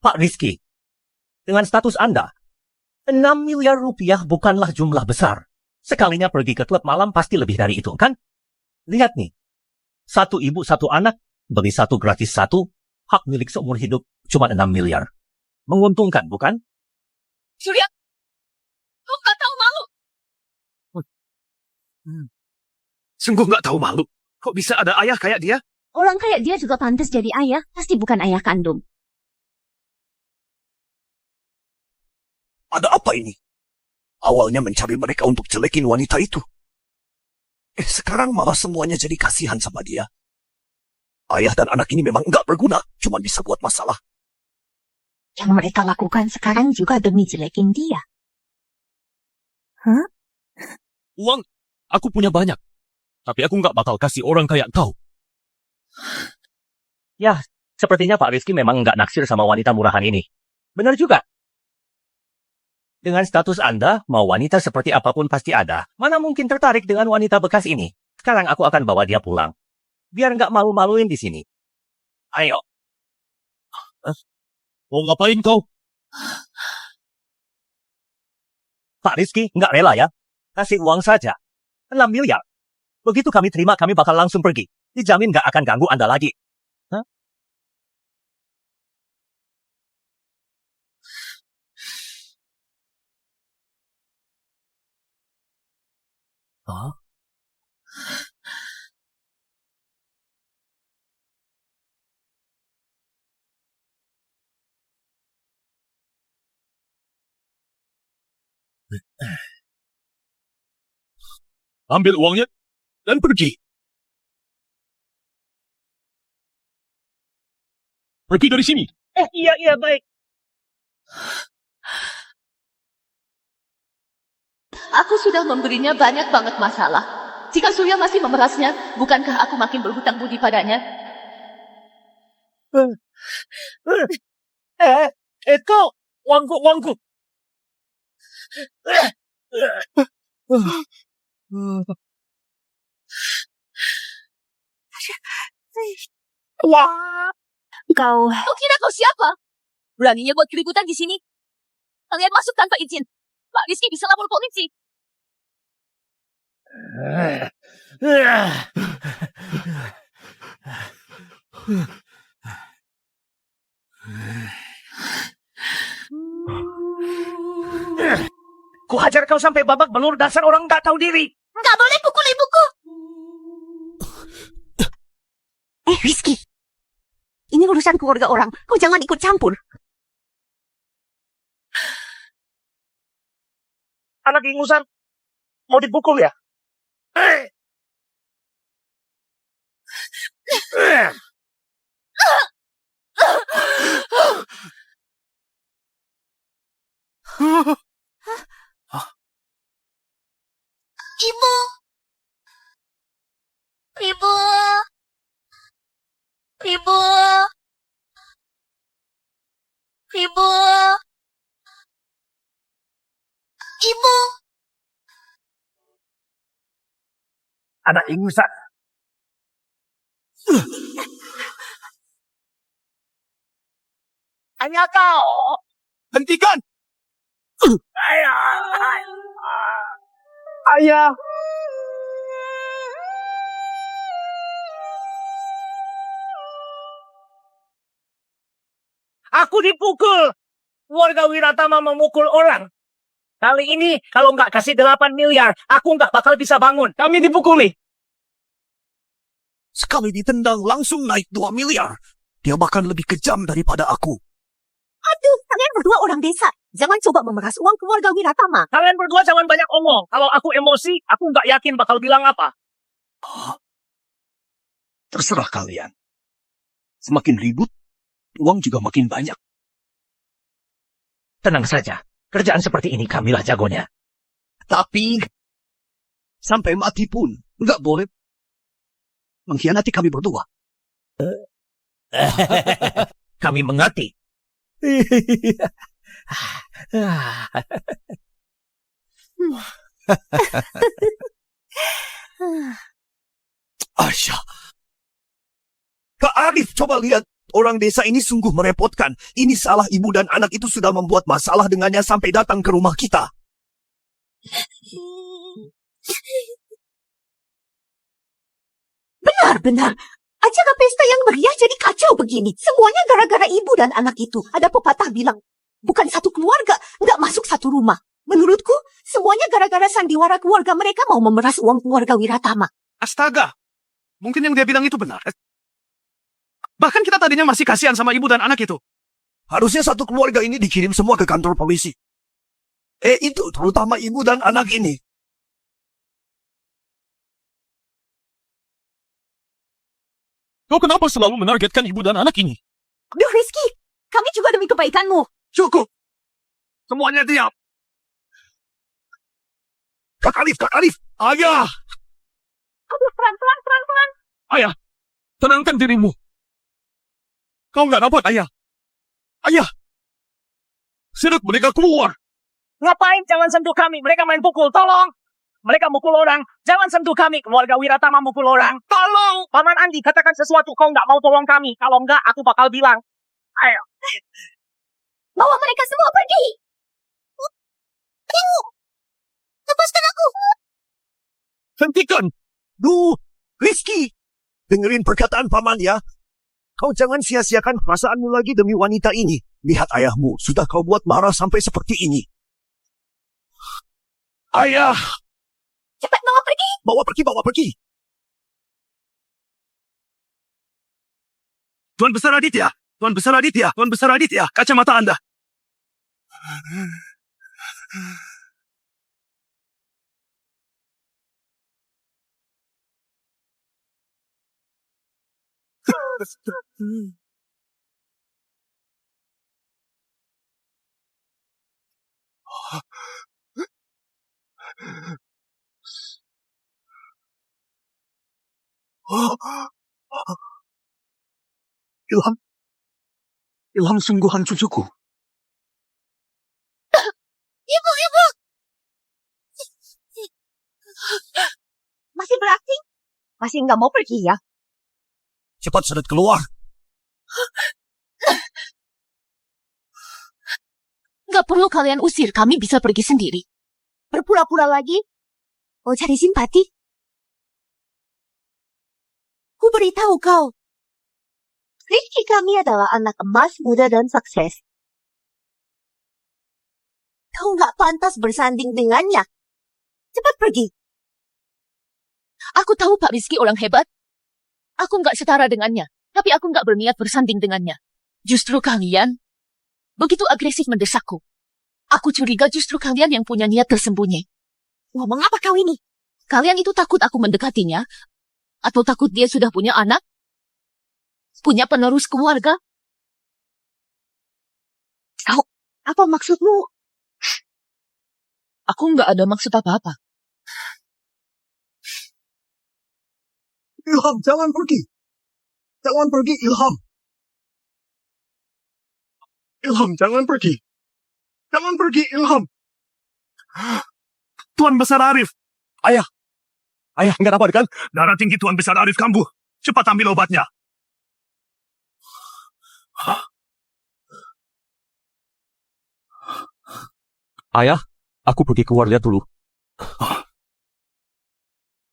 Pak Rizky, dengan status Anda, 6 miliar rupiah bukanlah jumlah besar. Sekalinya pergi ke klub malam pasti lebih dari itu, kan? Lihat nih, satu ibu, satu anak, beli satu gratis satu, hak milik seumur hidup cuma 6 miliar. Menguntungkan, bukan? Surya, kau nggak tahu malu. Sungguh nggak tahu malu. Kok bisa ada ayah kayak dia? Orang kayak dia juga pantas jadi ayah, pasti bukan ayah kandung. Ada apa ini? Awalnya mencari mereka untuk jelekin wanita itu. Sekarang malah semuanya jadi kasihan sama dia. Ayah dan anak ini memang nggak berguna, cuma bisa buat masalah. Yang mereka lakukan sekarang juga demi jelekin dia. Uang, aku punya banyak. Tapi aku nggak bakal kasih orang kayak kau. Ya, sepertinya Pak Rizky memang nggak naksir sama wanita murahan ini. Benar juga. Dengan status Anda, mau wanita seperti apapun pasti ada. Mana mungkin tertarik dengan wanita bekas ini? Sekarang aku akan bawa dia pulang. Biar nggak malu-maluin di sini. Ayo. Mau ngapain kau? Pak Rizky, nggak rela ya? Kasih uang saja. 6 miliar. Begitu kami terima, kami bakal langsung pergi. Dijamin nggak akan ganggu Anda lagi. Hah? Hah? Ambil uangnya dan pergi. Pergi dari sini. Iya, baik. Aku sudah memberinya banyak banget masalah. Jika Surya masih memerasnya, bukankah aku makin berhutang budi padanya? Kau, uangku. Wah. Kau Kau kira kau siapa? Beraninya buat keributan di sini? Kalian masuk tanpa izin. Pak Rizky bisa lapor polisi. Aku hajar kau sampai babak belur, dasar orang nggak tahu diri. Nggak boleh pukul ibuku. Rizky. Ini urusan keluarga orang. Kau jangan ikut campur. Anak ingusan mau dipukul ya? Ibu. Ibu. Ibu. Ibu. Ibu. Anak ingusan. Hanya kau. Hentikan! Ayah. Aku dipukul. Warga Wiratama memukul orang. Kali ini, kalau nggak kasih 8 miliar, aku nggak bakal bisa bangun. Kami dipukuli. Sekali ditendang langsung naik 2 miliar. Dia bahkan lebih kejam daripada aku. Aduh, kalian berdua orang desa. Jangan coba memeras uang keluarga Wiratama. Kalian berdua jangan banyak omong. Kalau aku emosi, aku nggak yakin bakal bilang apa. Terserah kalian. Semakin ribut, uang juga makin banyak. Tenang saja. Kerjaan seperti ini kamilah jagonya. Tapi, sampai mati pun, nggak boleh mengkhianati kami berdua. Kami mengerti. Asya. Kak Arif, coba lihat. Orang desa ini sungguh merepotkan. Ini salah ibu dan anak itu sudah membuat masalah dengannya sampai datang ke rumah kita. Benar. Acara pesta yang meriah jadi kacau begini. Semuanya gara-gara ibu dan anak itu. Ada pepatah bilang, bukan satu keluarga, nggak masuk satu rumah. Menurutku, semuanya gara-gara sandiwara keluarga mereka mau memeras uang keluarga Wiratama. Astaga, mungkin yang dia bilang itu benar. Bahkan kita tadinya masih kasihan sama ibu dan anak itu. Harusnya satu keluarga ini dikirim semua ke kantor polisi. Itu terutama ibu dan anak ini. Kau kenapa selalu menargetkan ibu dan anak ini? Duh Rizky, kami juga demi kebaikanmu. Cukup. Semuanya diam. Kak Arif. Ayah. Aduh, pelan-pelan. Ayah, tenangkan dirimu. Kau nggak dapat, ayah. Ayah, seret mereka keluar. Ngapain jangan sentuh kami? Mereka main pukul, tolong. Mereka mukul orang. Jangan sentuh kami. Keluarga Wiratama mukul orang. Tolong. Paman Andi, katakan sesuatu. Kau nggak mau tolong kami. Kalau nggak, aku bakal bilang. Ayo. Bawa mereka semua pergi. Lepaskan aku. Hentikan. Duh, Rizky. Dengerin perkataan paman ya. Kau jangan sia-siakan perasaanmu lagi demi wanita ini. Lihat ayahmu, sudah kau buat marah sampai seperti ini. Ayah! Cepat bawa pergi. Bawa pergi. Tuan Besar Aditya, kacamata Anda. Ilham sungguhan cucuku. Ibu. Masih beraksi? Masih nggak mau pergi ya? Cepat seret keluar. Nggak perlu kalian usir, kami bisa pergi sendiri. Berpura-pura lagi? Mau cari simpati? Ku beritahu kau. Rizky kami adalah anak emas, muda, dan sukses. Kau nggak pantas bersanding dengannya. Cepat pergi. Aku tahu Pak Rizky orang hebat. Aku nggak setara dengannya, tapi aku nggak berniat bersanding dengannya. Justru kalian begitu agresif mendesakku. Aku curiga justru kalian yang punya niat tersembunyi. Ngomong apa kau ini? Kalian itu takut aku mendekatinya? Atau takut dia sudah punya anak? Punya penerus keluarga? Apa maksudmu? Aku nggak ada maksud apa-apa. Ilham, jangan pergi. Jangan pergi, Ilham. Ilham, jangan pergi. Jangan pergi, Ilham. Tuan Besar Arif. Ayah, enggak dapat kan? Darah tinggi Tuan Besar Arif kambuh. Cepat ambil obatnya. Ayah, aku pergi keluar lihat dulu.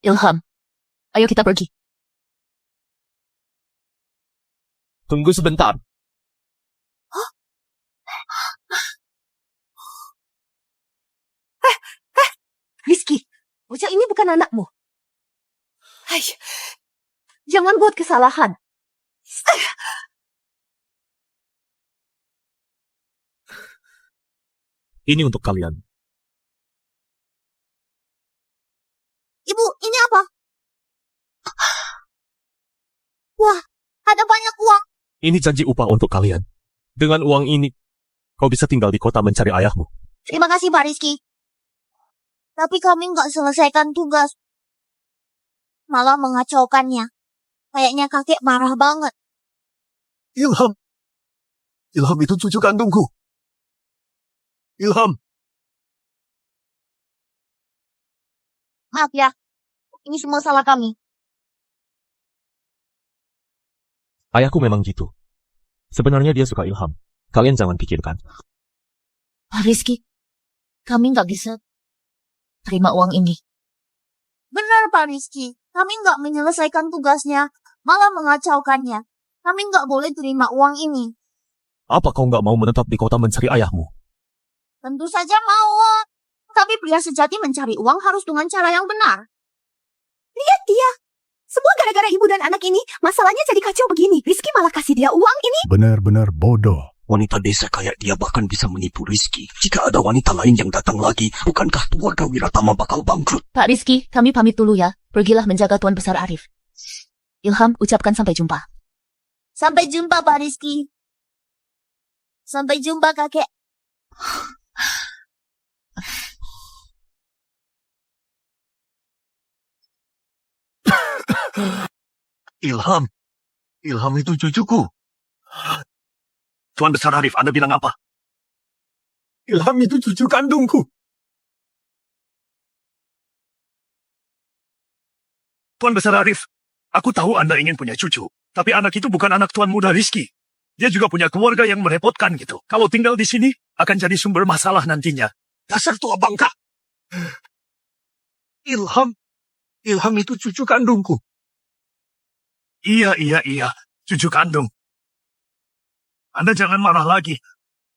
Ilham, ayo kita pergi. Tunggu sebentar. Rizky, bocah ini bukan anakmu. Jangan buat kesalahan. Ini untuk kalian. Ibu, ini apa? Wah, ada banyak uang. Ini janji upah untuk kalian. Dengan uang ini, kau bisa tinggal di kota mencari ayahmu. Terima kasih Pak Rizky. Tapi kami nggak selesaikan tugas. Malah mengacaukannya. Kayaknya kakek marah banget. Ilham. Ilham itu cucu kandungku. Ilham. Maaf ya, ini semua salah kami. Ayahku memang gitu. Sebenarnya dia suka Ilham. Kalian jangan pikirkan. Pak Rizky, kami nggak bisa terima uang ini. Benar Pak Rizky, kami nggak menyelesaikan tugasnya, malah mengacaukannya. Kami nggak boleh terima uang ini. Apa kau nggak mau menetap di kota mencari ayahmu? Tentu saja mau. Tapi pria sejati mencari uang harus dengan cara yang benar. Lihat dia. Semua gara-gara ibu dan anak ini, masalahnya jadi kacau begini. Rizky malah kasih dia uang ini. Benar-benar bodoh. Wanita desa kayak dia bahkan bisa menipu Rizky. Jika ada wanita lain yang datang lagi, bukankah keluarga Wiratama bakal bangkrut? Pak Rizky, kami pamit dulu ya. Pergilah menjaga Tuan Besar Arif. Ilham, ucapkan sampai jumpa. Sampai jumpa Pak Rizky. Sampai jumpa kakek. Ilham. Ilham itu cucuku. Tuan Besar Arif, Anda bilang apa? Ilham itu cucu kandungku. Tuan Besar Arif, aku tahu Anda ingin punya cucu. Tapi anak itu bukan anak Tuan Muda Rizky. Dia juga punya keluarga yang merepotkan gitu. Kalau tinggal di sini, akan jadi sumber masalah nantinya. Dasar tua bangka. Ilham itu cucu kandungku. Iya. Cucu kandung. Anda jangan marah lagi.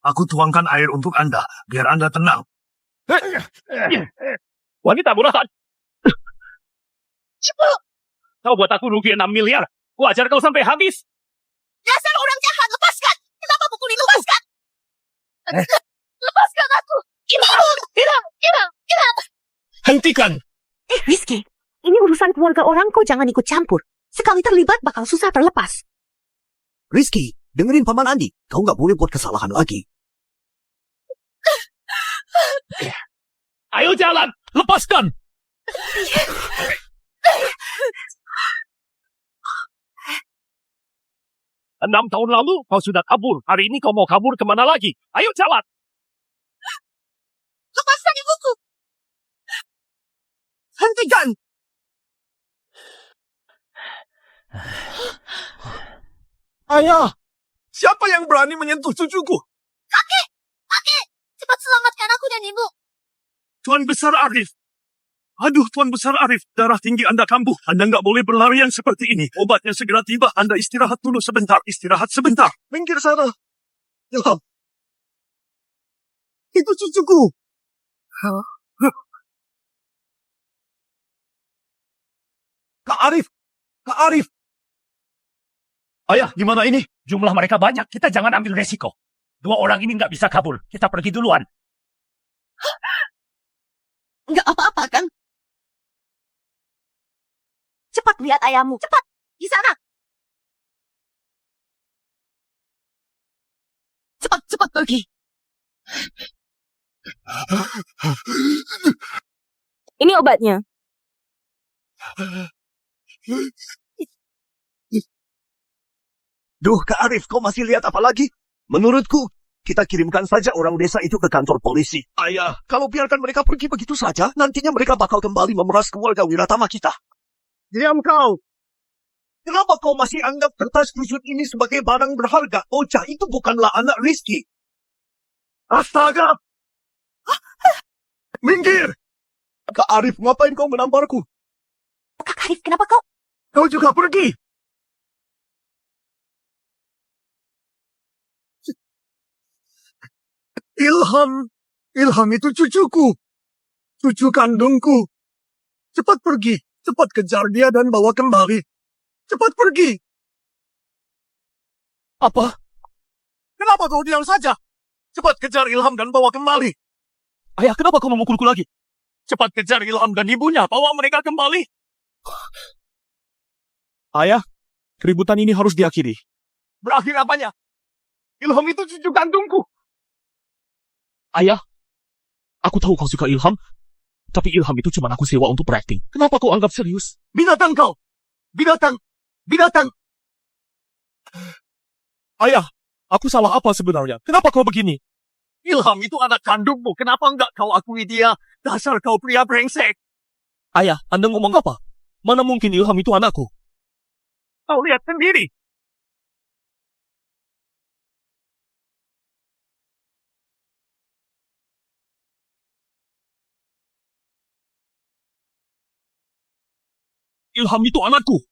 Aku tuangkan air untuk Anda, biar Anda tenang. Wanita murahan. Cepat. Kau buat aku rugi 6 miliar. Wajar kau sampai habis. Dasar orang jahat, lepaskan. Kenapa pukul itu? Lepaskan. Lepaskan aku. Hilang. Hentikan. Rizky, ini urusan keluarga orang, kau jangan ikut campur. Sekali terlibat bakal susah terlepas. Rizky, dengerin Paman Andi. Kau nggak boleh buat kesalahan lagi. Ayo jalan. Lepaskan. Enam tahun lalu kau sudah kabur. Hari ini kau mau kabur kemana lagi? Ayo jalan. Lepaskan ibuku. Hentikan. Ayah, siapa yang berani menyentuh cucuku? Kakek. Cepat selamatkan aku dan ibu. Tuan Besar Arif. Aduh, Tuan Besar Arif. Darah tinggi Anda kambuh. Anda nggak boleh berlarian seperti ini. Obatnya segera tiba. Anda istirahat dulu sebentar. Istirahat sebentar. Minggir sana. Itu cucuku. Kak Arif! Kak Arif! Ayah, gimana ini? Jumlah mereka banyak. Kita jangan ambil resiko. 2 orang ini nggak bisa kabur. Kita pergi duluan. Nggak apa-apa kan? Cepat lihat ayahmu. Cepat. Di sana. Cepat pergi. Ini obatnya. Duh, Kak Arif, kau masih lihat apa lagi? Menurutku, kita kirimkan saja orang desa itu ke kantor polisi. Ayah, kalau biarkan mereka pergi begitu saja, nantinya mereka bakal kembali memeras keluarga Wiratama kita. Diam kau! Kenapa kau masih anggap kertas kusut ini sebagai barang berharga? Bocah itu bukanlah anak Rizky. Astaga! Minggir! Kak Arif, ngapain kau menamparku? Kak Arif, kenapa kau? Kau juga pergi! Ilham itu cucuku. Cucu kandungku. Cepat pergi. Cepat kejar dia dan bawa kembali. Cepat pergi. Apa? Kenapa kau diam saja? Cepat kejar Ilham dan bawa kembali. Ayah, kenapa kau memukulku lagi? Cepat kejar Ilham dan ibunya. Bawa mereka kembali. Ayah, keributan ini harus diakhiri. Berakhir apanya? Ilham itu cucu kandungku. Ayah, aku tahu kau suka Ilham, tapi Ilham itu cuma aku sewa untuk berakting. Kenapa kau anggap serius? Binatang kau! Binatang! Binatang! Ayah, aku salah apa sebenarnya? Kenapa kau begini? Ilham itu anak kandungmu. Kenapa enggak kau akui dia? Dasar kau pria brengsek. Ayah, Anda ngomong apa? Mana mungkin Ilham itu anakku? Kau lihat sendiri. Ilham itu anakku.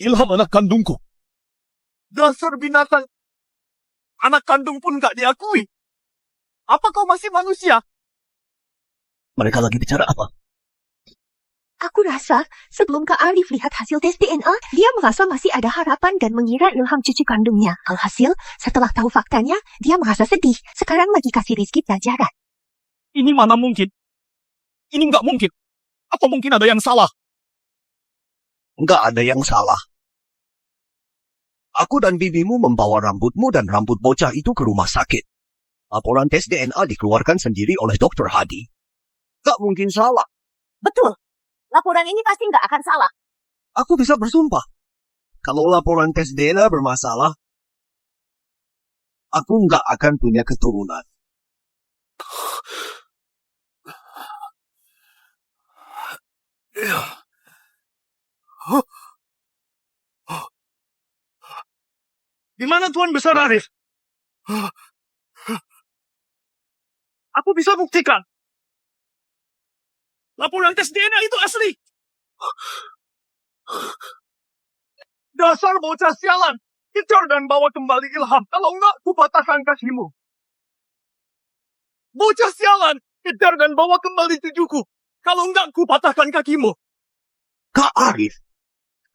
Ilham anak kandungku. Dasar binatang. Anak kandung pun gak diakui. Apa kau masih manusia? Mereka lagi bicara apa? Aku rasa sebelum Kak Arif lihat hasil tes DNA, dia merasa masih ada harapan dan mengira Ilham cucu kandungnya. Alhasil, setelah tahu faktanya, dia merasa sedih. Sekarang lagi kasih Rizky pelajaran. Ini mana mungkin? Ini nggak mungkin. Apa mungkin ada yang salah? Nggak ada yang salah. Aku dan bibimu membawa rambutmu dan rambut bocah itu ke rumah sakit. Laporan tes DNA dikeluarkan sendiri oleh Dr. Hadi. Nggak mungkin salah. Betul. Laporan ini pasti nggak akan salah. Aku bisa bersumpah. Kalau laporan tes DNA bermasalah, aku nggak akan punya keturunan. Di mana Tuan Besar Arif? Aku bisa buktikan. Laporan tes DNA itu asli. Dasar bocah sialan. Kejar dan bawa kembali Ilham. Kalau enggak, ku patahkan kakimu. Bocah sialan. Kejar dan bawa kembali cucuku. Kalau enggak, ku patahkan kakimu. Kak Arif,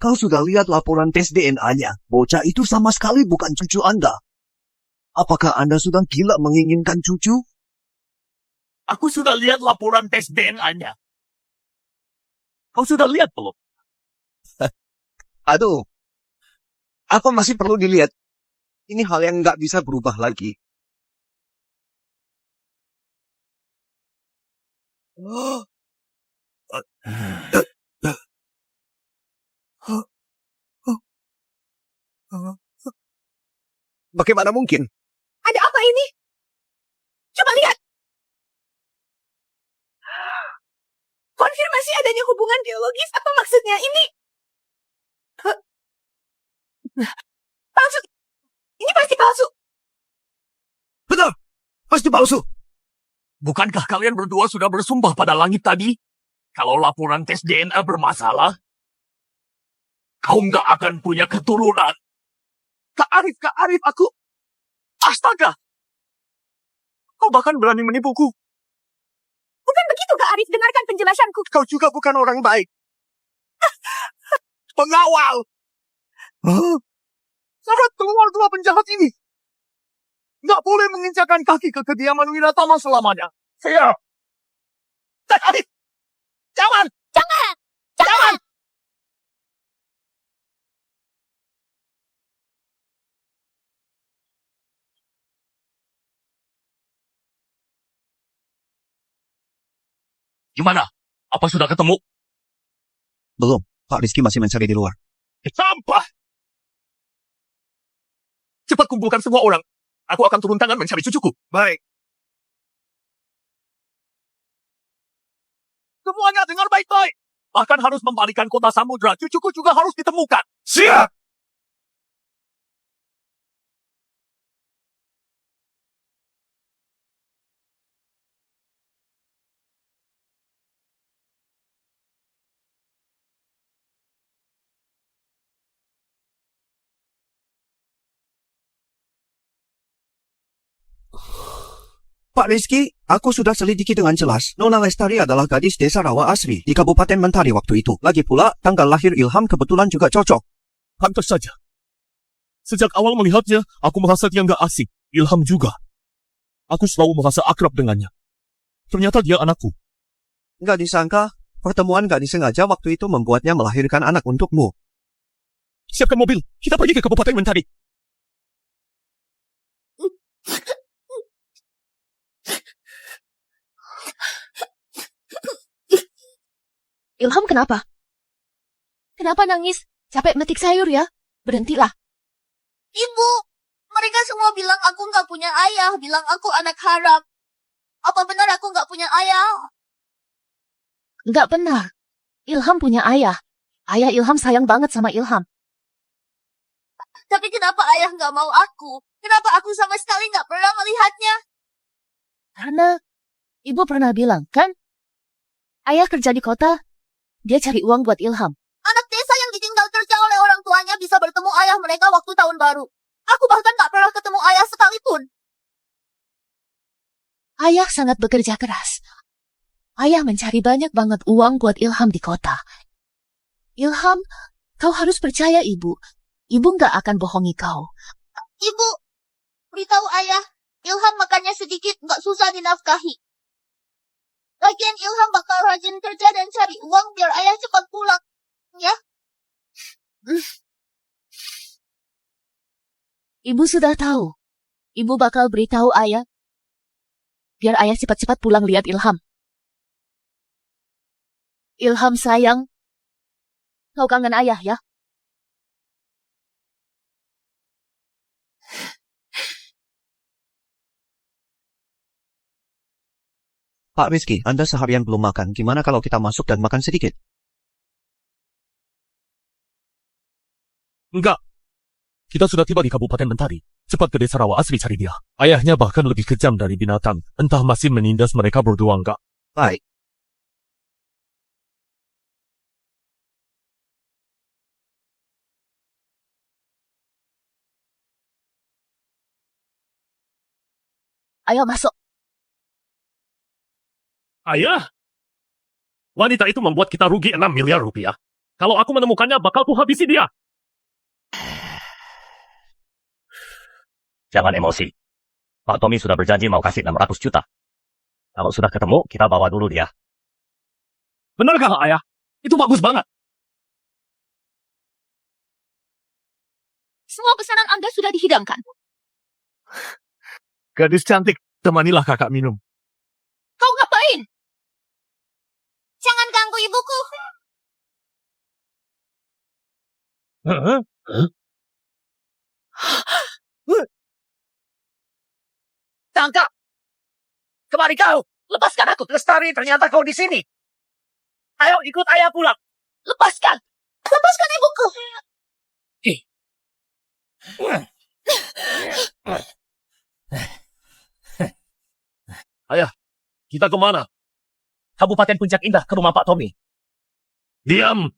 kau sudah lihat laporan tes DNA-nya. Bocah itu sama sekali bukan cucu Anda. Apakah Anda sudah gila menginginkan cucu? Aku sudah lihat laporan tes DNA-nya. Kau sudah lihat belum? Aduh, apa masih perlu dilihat? Ini hal yang nggak bisa berubah lagi. Bagaimana mungkin? Ada apa ini? Coba lihat. Konfirmasi adanya hubungan biologis. Apa maksudnya ini? Palsu. Ini pasti palsu. Benar, pasti palsu. Bukankah kalian berdua sudah bersumpah pada langit tadi? Kalau laporan tes DNA bermasalah, kau nggak akan punya keturunan. Kak Arif, aku... Astaga! Kau bahkan berani menipuku. Bukan begitu, Kak Arif. Dengarkan penjelasanku. Kau juga bukan orang baik. Pengawal! Sangat keluar dua penjahat ini. Nggak boleh menginjakan kaki ke kediaman Wiratama selamanya. Siap! Arif! Jangan! Jangan! Jangan! Gimana? Apa sudah ketemu? Belum, Pak Rizky masih mencari di luar. Sampah! Cepat kumpulkan semua orang. Aku akan turun tangan mencari cucuku. Baik. Semuanya dengar baik-baik. Bahkan harus membalikan kota samudra. Cucuku juga harus ditemukan. Siap! Pak Rizky, aku sudah selidiki dengan jelas. Nona Lestari adalah gadis desa Rawa Asri di Kabupaten Mentari waktu itu. Lagi pula, tanggal lahir Ilham kebetulan juga cocok. Pantas saja. Sejak awal melihatnya, aku merasa dia nggak asing. Ilham juga. Aku selalu merasa akrab dengannya. Ternyata dia anakku. Nggak disangka, pertemuan nggak disengaja waktu itu membuatnya melahirkan anak untukmu. Siapkan mobil, kita pergi ke Kabupaten Mentari. Ilham kenapa? Kenapa nangis? Capek metik sayur ya? Berhentilah. Ibu, mereka semua bilang aku nggak punya ayah, bilang aku anak haram. Apa benar aku nggak punya ayah? Nggak benar. Ilham punya ayah. Ayah Ilham sayang banget sama Ilham. Tapi kenapa ayah nggak mau aku? Kenapa aku sama sekali nggak pernah melihatnya? Karena ibu pernah bilang, kan? Ayah kerja di kota, dia cari uang buat Ilham. Anak desa yang ditinggal kerja oleh orang tuanya bisa bertemu ayah mereka waktu tahun baru. Aku bahkan nggak pernah ketemu ayah sekalipun. Ayah sangat bekerja keras. Ayah mencari banyak banget uang buat Ilham di kota. Ilham, kau harus percaya ibu. Ibu nggak akan bohongi kau. Ibu, beritahu ayah, Ilham makannya sedikit, nggak susah dinafkahi. Lagian Ilham bakal rajin kerja dan cari uang biar ayah cepat pulang. Ya? Ibu sudah tahu. Ibu bakal beritahu ayah. Biar ayah cepat-cepat pulang lihat Ilham. Ilham sayang. Kau kangen ayah ya? Pak Rizky, Anda seharian belum makan. Gimana kalau kita masuk dan makan sedikit? Enggak. Kita sudah tiba di Kabupaten Mentari. Cepat ke desa Rawa Asri cari dia. Ayahnya bahkan lebih kejam dari binatang. Entah masih menindas mereka berdua enggak. Baik. Ayo masuk. Ayah! Wanita itu membuat kita rugi 6 miliar rupiah. Kalau aku menemukannya, bakal ku habisi dia. Jangan emosi. Pak Tommy sudah berjanji mau kasih 600 juta. Kalau sudah ketemu, kita bawa dulu dia. Benarkah, Ayah? Itu bagus banget. Semua pesanan Anda sudah dihidangkan. Gadis cantik, temanilah kakak minum. Kau ngapain? Jangan ganggu ibuku. Tangkap! Kemari kau! Lepaskan aku, Lestari. Ternyata kau di sini. Ayo ikut ayah pulang. Lepaskan! Lepaskan ibuku. Ayah, kita kemana? Kabupaten Puncak Indah ke rumah Pak Tommy. Diam!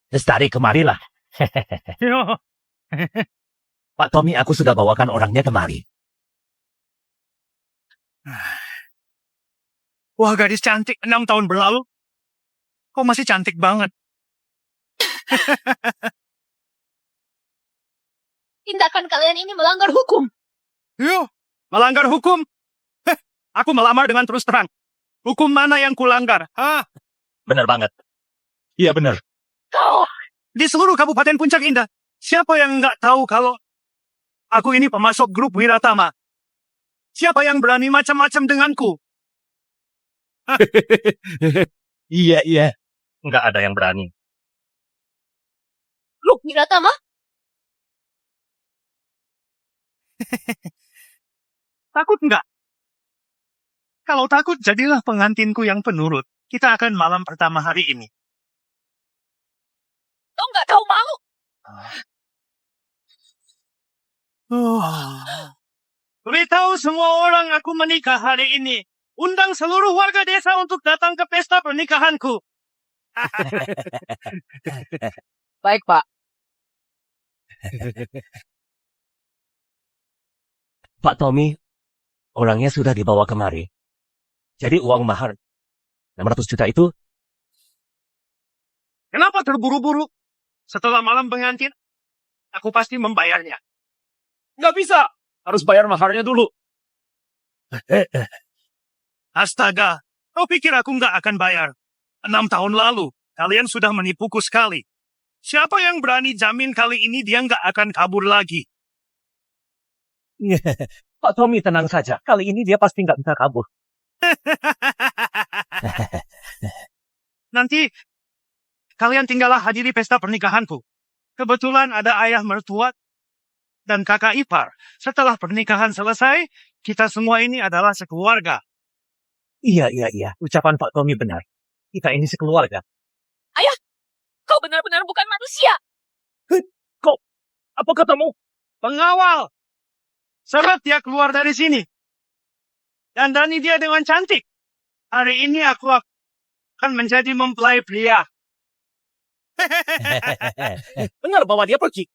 Lestari kemarilah. Pak Tommy, aku sudah bawakan orangnya kemari. Wah, gadis cantik 6 tahun berlalu. Kau masih cantik banget. Tindakan kalian ini melanggar hukum. Yo, melanggar hukum? Aku melamar dengan terus terang. Hukum mana yang kulanggar? Hah? Benar banget. Iya benar. Kau, Di seluruh Kabupaten Puncak Indah, siapa yang nggak tahu kalau aku ini pemasok grup Wiratama? Siapa yang berani macam-macam denganku? Iya. Nggak ada yang berani. Lu Wiratama? Takut nggak? Kalau takut, jadilah pengantinku yang penurut. Kita akan malam pertama hari ini. Kau nggak tahu mau? Beritahu semua orang aku menikah hari ini. Undang seluruh warga desa untuk datang ke pesta pernikahanku. Baik, Pak. Pak Tommy, orangnya sudah dibawa kemari. Jadi uang mahar 600 juta itu. Kenapa terburu-buru? Setelah malam pengantin, aku pasti membayarnya. Nggak bisa. Harus bayar maharnya dulu. Astaga, kau pikir aku nggak akan bayar? 6 tahun lalu, kalian sudah menipuku sekali. Siapa yang berani jamin kali ini dia nggak akan kabur lagi? Pak Tommy, tenang saja. Kali ini dia pasti nggak bisa kabur. Nanti, kalian tinggallah hadiri pesta pernikahanku. Kebetulan ada ayah mertua dan kakak ipar. Setelah pernikahan selesai, kita semua ini adalah sekeluarga. Iya. Ucapan Pak Tommy benar. Kita ini sekeluarga. Kau benar-benar bukan manusia. Apa katamu? Pengawal! Seret dia keluar dari sini. Dandani dia dengan cantik. Hari ini aku akan menjadi mempelai pria. Benar bawa dia pergi.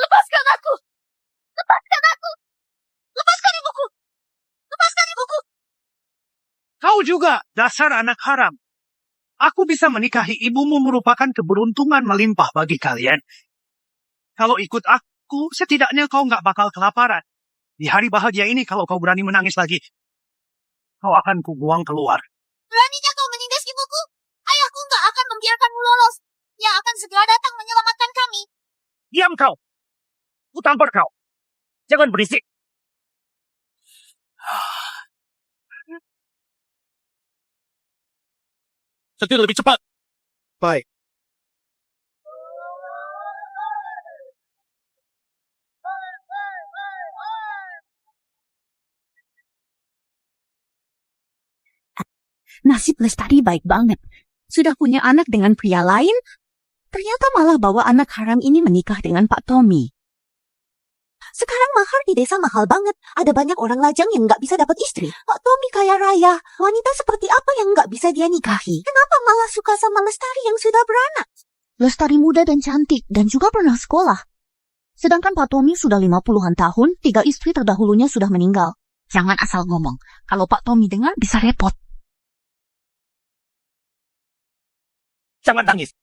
Lepaskan aku. Lepaskan aku. Lepaskan ibuku. Lepaskan ibuku. Kau juga, dasar anak haram. Aku bisa menikahi ibumu merupakan keberuntungan melimpah bagi kalian. Kalau ikut aku, setidaknya kau nggak bakal kelaparan. Di hari bahagia ini, kalau kau berani menangis lagi, kau akan kubuang keluar. Beraninya kau menindas ibuku? Ayahku nggak akan membiarkanmu lolos. Yang akan segera datang menyelamatkan kami. Diam kau. Ku tampar kau. Jangan berisik. Setir lebih cepat. Baik. Nasib Lestari baik banget. Sudah punya anak dengan pria lain, ternyata malah bawa anak haram ini menikah dengan Pak Tommy. Sekarang mahar di desa mahal banget. Ada banyak orang lajang yang nggak bisa dapat istri. Pak Tommy kaya raya. Wanita seperti apa yang nggak bisa dia nikahi? Kenapa malah suka sama Lestari yang sudah beranak? Lestari muda dan cantik dan juga pernah sekolah. Sedangkan Pak Tommy sudah 50-an tahun, 3 istri terdahulunya sudah meninggal. Jangan asal ngomong. Kalau Pak Tommy dengar bisa repot. Jangan nangis.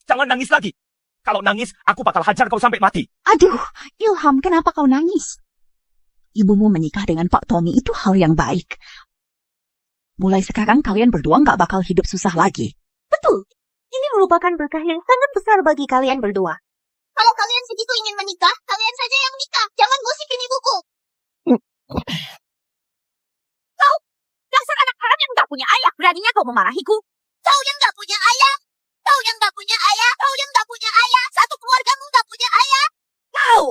Jangan nangis lagi. Kalau nangis, aku bakal hajar kau sampai mati. Aduh, Ilham, kenapa kau nangis? Ibumu menikah dengan Pak Tommy itu hal yang baik. Mulai sekarang kalian berdua nggak bakal hidup susah lagi. Betul. Ini merupakan berkah yang sangat besar bagi kalian berdua. Kalau kalian segitu ingin menikah, kalian saja yang nikah. Jangan gosipin ibuku. Kau, dasar anak haram yang nggak punya ayah. Beraninya kau memarahiku. Kau yang nggak punya ayah. Kau yang nggak punya ayah. Kau yang nggak punya ayah. Satu keluargamu nggak punya ayah. Kau.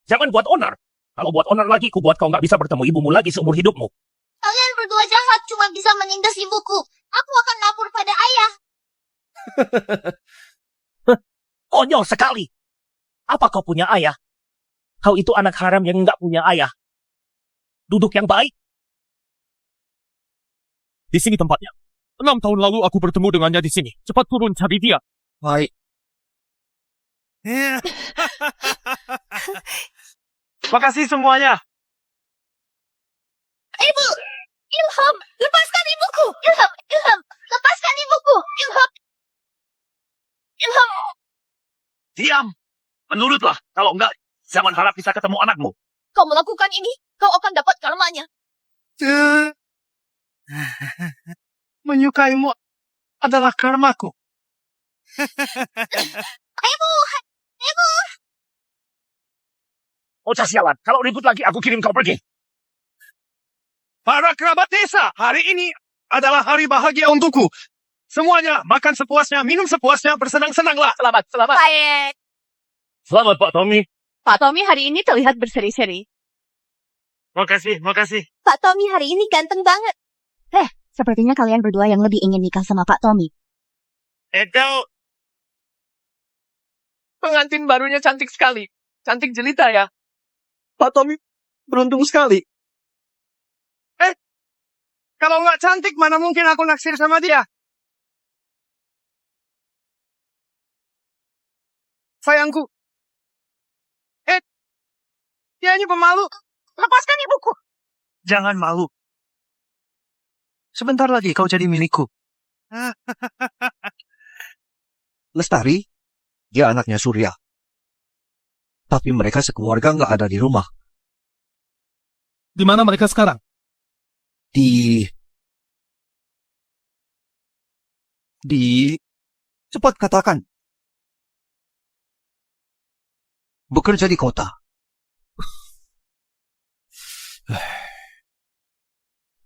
Jangan buat onar. Kalau buat onar lagi, ku buat kau nggak bisa bertemu ibumu lagi seumur hidupmu. Kalian berdua jahat cuma bisa menindas ibuku. Aku akan lapor pada ayah. Konyol sekali. Apa kau punya ayah? Kau itu anak haram yang nggak punya ayah. Duduk yang baik. Di sini tempatnya. 6 tahun lalu aku bertemu dengannya di sini. Cepat turun cari dia. Baik. Makasih semuanya. Ibu! Ilham! Lepaskan ibuku! Ilham! Ilham! Lepaskan ibuku! Ilham! Ilham! Diam. Menurutlah. Kalau enggak, jangan harap bisa ketemu anakmu. Kau melakukan ini, kau akan dapat karmanya. Menyukaimu adalah karmaku. Ibu! Ibu! Bocah sialan. Kalau ribut lagi, aku kirim kau pergi. Para kerabat desa, hari ini adalah hari bahagia untukku. Semuanya makan sepuasnya, minum sepuasnya, bersenang-senanglah. Selamat, selamat. Baik. Selamat, Pak Tommy. Pak Tommy hari ini terlihat berseri-seri. Makasih, makasih. Pak Tommy hari ini ganteng banget. Sepertinya kalian berdua yang lebih ingin nikah sama Pak Tommy. Kau pengantin barunya cantik sekali. Cantik jelita ya. Pak Tommy beruntung sekali. Kalau nggak cantik, mana mungkin aku naksir sama dia? Sayangku. Dia ini pemalu. Lepaskan ibuku. Jangan malu. Sebentar lagi kau jadi milikku. Lestari, dia anaknya Surya. Tapi mereka sekeluarga nggak ada di rumah. Di mana mereka sekarang? Cepat katakan. Bekerja di kota.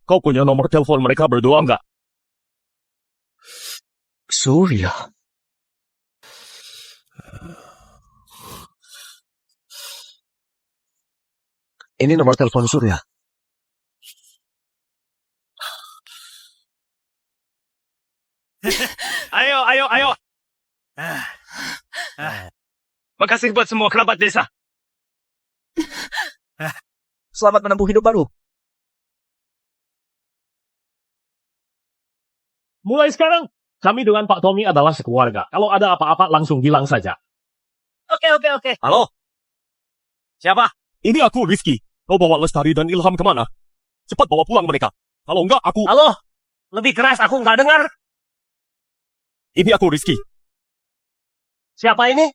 Kau punya nomor telepon mereka berdua enggak? Surya. Ini nomor telepon Surya. Ayo. Makasih buat semua kerabat desa. Selamat menempuh hidup baru. Mulai sekarang, kami dengan Pak Tommy adalah sekeluarga. Kalau ada apa-apa, langsung bilang saja. Oke. Halo? Siapa? Ini aku, Rizky. Kau bawa Lestari dan Ilham kemana? Cepat bawa pulang mereka. Kalau enggak, aku... Halo? Lebih keras, aku nggak dengar. Ini aku, Rizky. Siapa ini?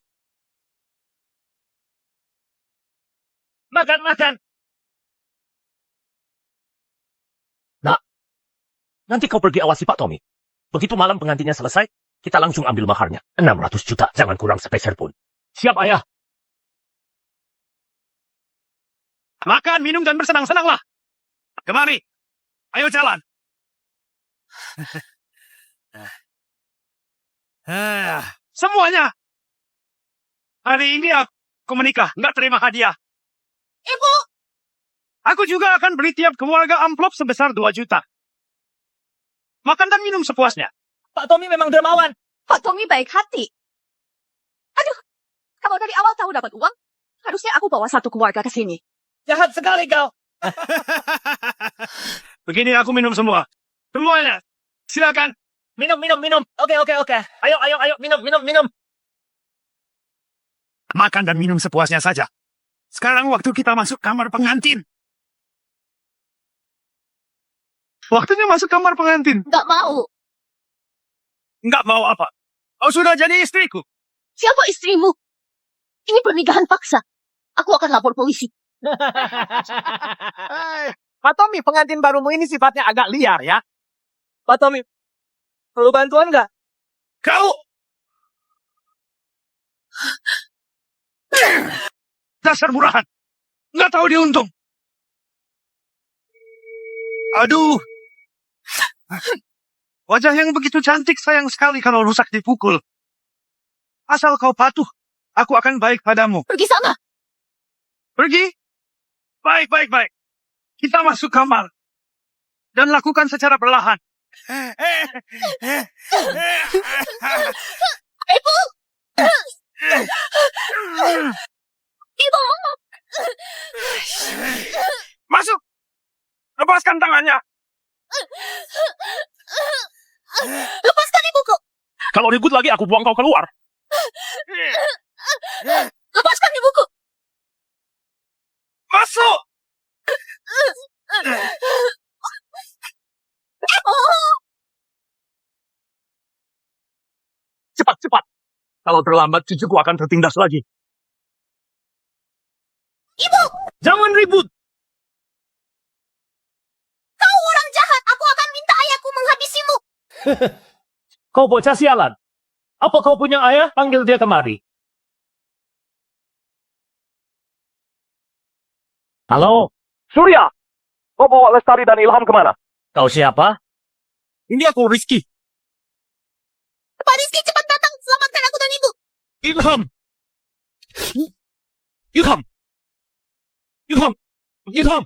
Makan. Nanti kau pergi awasi Pak Tommy. Begitu malam pengantinnya selesai, kita langsung ambil maharnya. 600 juta, jangan kurang sepeser pun. Siap, Ayah. Makan, minum, dan bersenang-senanglah. Kemari. Ayo jalan. Semuanya. Hari ini aku menikah, nggak terima hadiah. Ibu! Aku juga akan beli tiap keluarga amplop sebesar 2 juta. Makan dan minum sepuasnya. Pak Tommy memang dermawan. Pak Tommy baik hati. Aduh, kalau dari awal tahu dapat uang, harusnya aku bawa satu keluarga ke sini. Jahat sekali kau. Begini aku minum semua. Semuanya. Silakan. Minum. Oke. Ayo, minum. Makan dan minum sepuasnya saja. Sekarang waktu kita masuk kamar pengantin. Waktunya masuk kamar pengantin. Nggak mau. Nggak mau apa? Kau sudah jadi istriku. Siapa istrimu? Ini pernikahan paksa. Aku akan lapor polisi. Pak Tommy, pengantin barumu ini sifatnya agak liar ya. Pak Tommy, perlu bantuan nggak? Kau! Dasar murahan. Nggak tahu diuntung. Aduh. Wajah yang begitu cantik sayang sekali kalau rusak dipukul. Asal kau patuh, aku akan baik padamu. Pergi sana. Pergi. Baik. Kita masuk kamar. Dan lakukan secara perlahan. Ibu! Ibu! Masuk. Lepaskan tangannya. Lepaskan ibuku! Kalau ribut lagi, aku buang kau keluar. Lepaskan ibuku! Masuk! Cepat, cepat. Kalau terlambat, cucuku akan tertindas lagi. Ibu! Jangan ribut. Kau orang jahat! Aku akan minta ayahku menghabisimu! Kau bocah sialan. Apa kau punya ayah? Panggil dia kemari. Halo? Surya! Kau bawa Lestari dan Ilham kemana? Kau siapa? Ini aku, Rizky. Pak Rizky, cepat datang! Selamatkan aku dan ibu! Ilham! Ilham! Ilham! Ilham!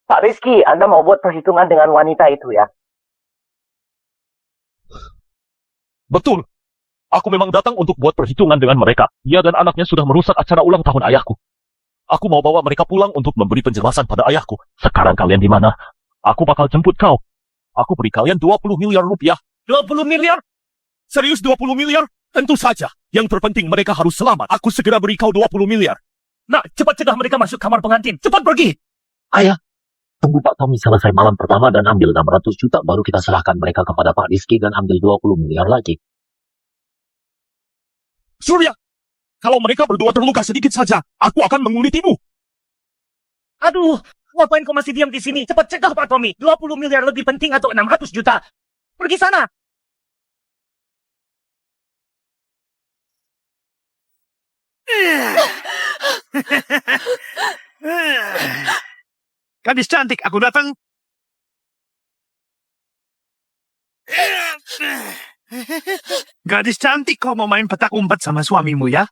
Pak Rizky, Anda mau buat perhitungan dengan wanita itu ya? Betul. Aku memang datang untuk buat perhitungan dengan mereka. Dia dan anaknya sudah merusak acara ulang tahun ayahku. Aku mau bawa mereka pulang untuk memberi penjelasan pada ayahku. Sekarang kalian di mana? Aku bakal jemput kau. Aku beri kalian 20 miliar rupiah. 20 miliar? Serius 20 miliar? Tentu saja. Yang terpenting mereka harus selamat. Aku segera beri kau 20 miliar. Nah, cepat cegah mereka masuk kamar pengantin. Cepat pergi! Ayah, tunggu Pak Tommy selesai malam pertama dan ambil 600 juta, baru kita serahkan mereka kepada Pak Rizky dan ambil 20 miliar lagi. Surya! Kalau mereka berdua terluka sedikit saja, aku akan mengulitimu. Aduh, ngapain kau masih diam di sini? Cepat cegah Pak Tommy. 20 miliar lebih penting atau 600 juta? Pergi sana! Gadis cantik, aku datang. Gadis cantik, kau mau main petak umpet sama suamimu ya?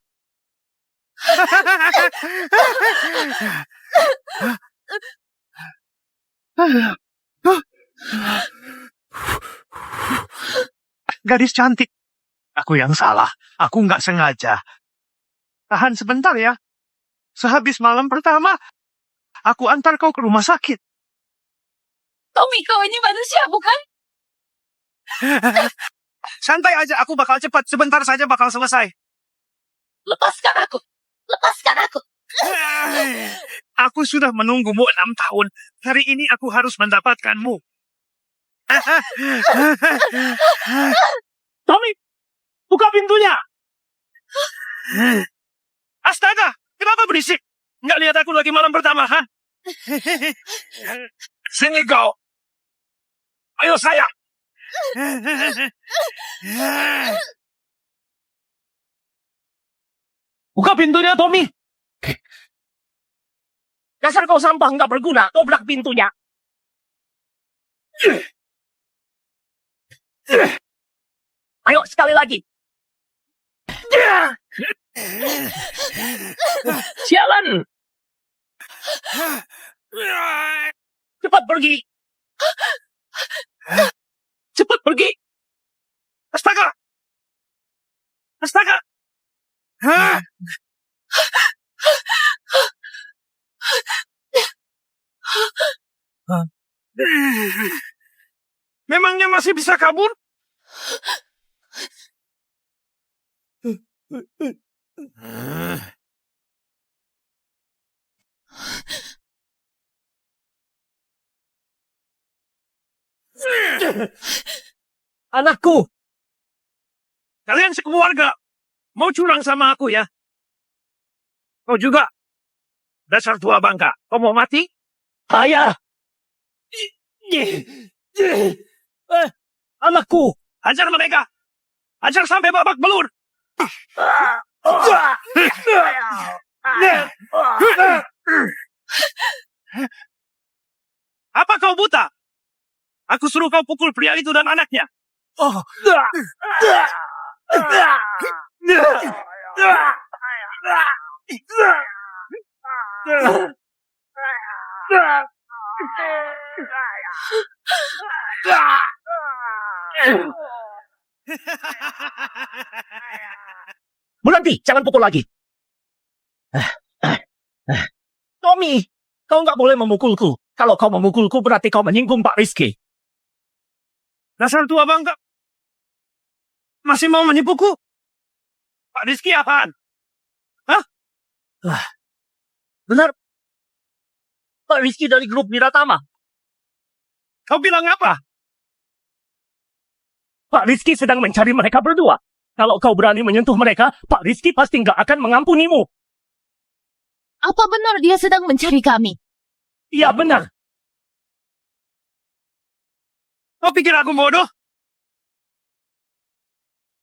Gadis cantik, aku yang salah. Aku nggak sengaja. Tahan sebentar ya. Sehabis malam pertama, aku antar kau ke rumah sakit. Tommy, kau ini manusia, bukan? Santai aja, aku bakal cepat. Sebentar saja bakal selesai. Lepaskan aku! Lepaskan aku! Aku sudah menunggumu 6 tahun. Hari ini aku harus mendapatkanmu. Tommy, buka pintunya! Astaga, kenapa berisik? Nggak lihat aku lagi malam pertama, ha? Sini kau. Ayo sayang. Buka pintunya, Tommy! Dasar kau sampah nggak berguna, dobrak pintunya. Ayo, sekali lagi. Sialan! Cepat pergi! Cepat pergi! Astaga! Astaga! Hah? Memangnya masih bisa kabur? Anakku! Kalian sekeluarga mau curang sama aku ya? Kau juga? Dasar tua bangka. Kau mau mati? Ayah! Anakku! Hajar mereka! Hajar sampai babak belur! Apa kau buta? Aku suruh kau pukul pria itu dan anaknya. Berhenti, jangan pukul lagi. Tommy, kau nggak boleh memukulku. Kalau kau memukulku berarti kau menyinggung Pak Rizky. Dasar tua bangka. Masih mau menipuku? Pak Rizky apaan? Benar. Pak Rizky dari grup Niratama. Kau bilang apa? Pak Rizky sedang mencari mereka berdua. Kalau kau berani menyentuh mereka, Pak Rizky pasti nggak akan mengampunimu. Apa benar dia sedang mencari kami? Iya benar. Kau pikir aku bodoh?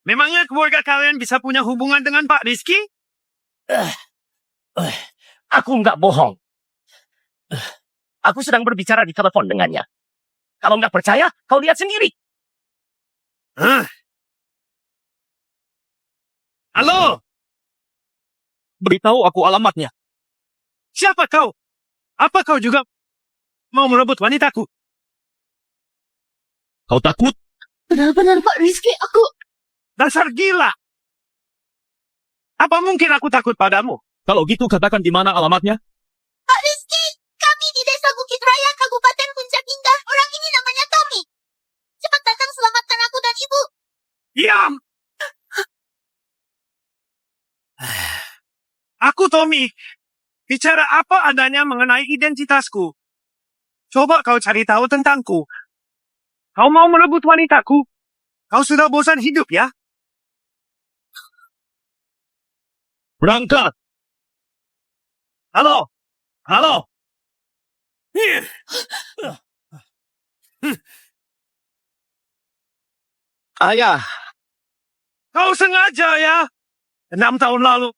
Memangnya keluarga kalian bisa punya hubungan dengan Pak Rizky? Aku nggak bohong. Aku sedang berbicara di telepon dengannya. Kalau nggak percaya, kau lihat sendiri. Halo? Beritahu aku alamatnya. Siapa kau? Apa kau juga mau merebut wanitaku? Kau takut? Benar-benar Pak Rizky, aku... Dasar gila! Apa mungkin aku takut padamu? Kalau gitu katakan di mana alamatnya. Pak Rizky, kami di Desa Bukit Raya, Kabupaten Puncak Indah. Orang ini namanya Tommy. Cepat datang selamatkan aku dan ibu. Diam! Aku Tommy. Bicara apa adanya mengenai identitasku. Coba kau cari tahu tentangku. Kau mau merebut wanitaku? Kau sudah bosan hidup ya? Berangkat. Halo? Halo? Ayah. Kau sengaja ya? 6 tahun lalu,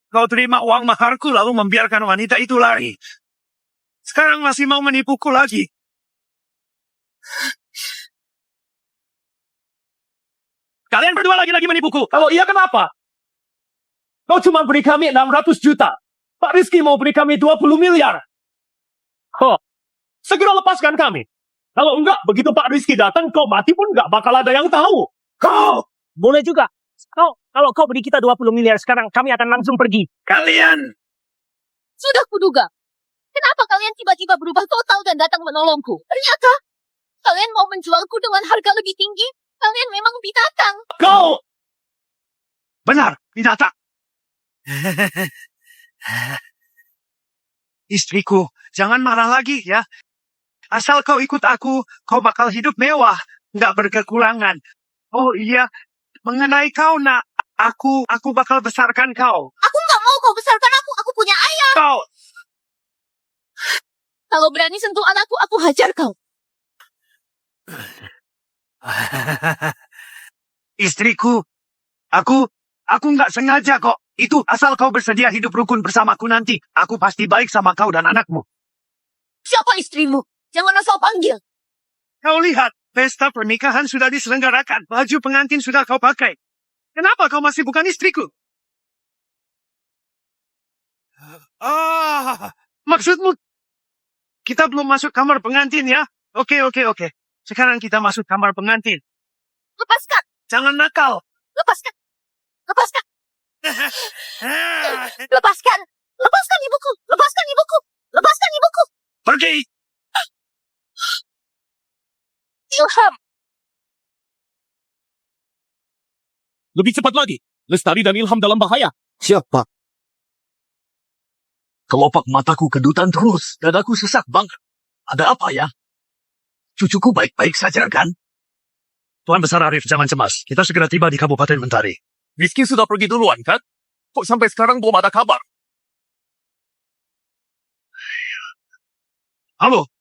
kau terima uang maharku lalu membiarkan wanita itu lari. Sekarang masih mau menipuku lagi. Kalian berdua lagi-lagi menipuku. Kalau iya kenapa? Kau cuma beri kami 600 juta. Pak Rizky mau beri kami 20 miliar. Segera lepaskan kami. Kalau enggak, begitu Pak Rizky datang, kau mati pun enggak bakal ada yang tahu. Kau! Boleh juga. Kalau kau beri kita 20 miliar sekarang, kami akan langsung pergi. Kalian! Sudah kuduga. Kenapa kalian tiba-tiba berubah total dan datang menolongku? Ternyata, kalian mau menjualku dengan harga lebih tinggi? Kalian memang binatang. Kau! Benar, binatang. Istriku, jangan marah lagi ya. Asal kau ikut aku, kau bakal hidup mewah, nggak berkekurangan. Oh iya, mengenai kau nak, aku bakal besarkan kau. Aku nggak mau kau besarkan aku punya ayah. Kau, Kalau berani sentuh anakku, aku hajar kau. istriku, aku nggak sengaja kok. Itu asal kau bersedia hidup rukun bersamaku nanti, aku pasti baik sama kau dan anakmu. Siapa istrimu? Jangan asal panggil. Kau lihat, pesta pernikahan sudah diselenggarakan. Baju pengantin sudah kau pakai. Kenapa kau masih bukan istriku? Maksudmu, kita belum masuk kamar pengantin ya? Oke. Sekarang kita masuk kamar pengantin. Lepaskan. Jangan nakal. Lepaskan. Lepaskan. Lepaskan. Lepaskan ibuku. Lepaskan ibuku. Lepaskan ibuku. Pergi. Ilham. Lebih cepat lagi. Lestari dan Ilham dalam bahaya. Siapa? Kelopak mataku kedutan terus. Dadaku sesak banget. Ada apa ya? Cucuku baik-baik saja kan? Tuan Besar Arif, jangan cemas. Kita segera tiba di Kabupaten Mentari. Rizky sudah pergi duluan, kan? Kok sampai sekarang belum ada kabar? Halo?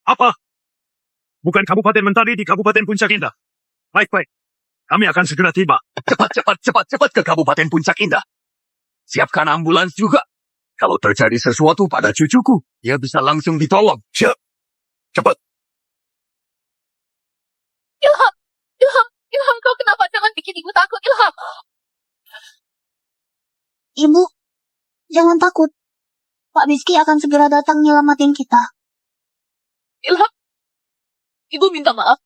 Apa? Bukan Kabupaten Mentari di Kabupaten Puncak Indah. Baik. Kami akan segera tiba. Cepat ke Kabupaten Puncak Indah. Siapkan ambulans juga. Kalau terjadi sesuatu pada cucuku, dia bisa langsung ditolong. Siap. Cepat. Ilham, kau kenapa? Jangan bikin ibu takut, Ilham. Ibu, jangan takut. Pak Rizky akan segera datang nyelamatin kita. Ilham. Ibu minta maaf.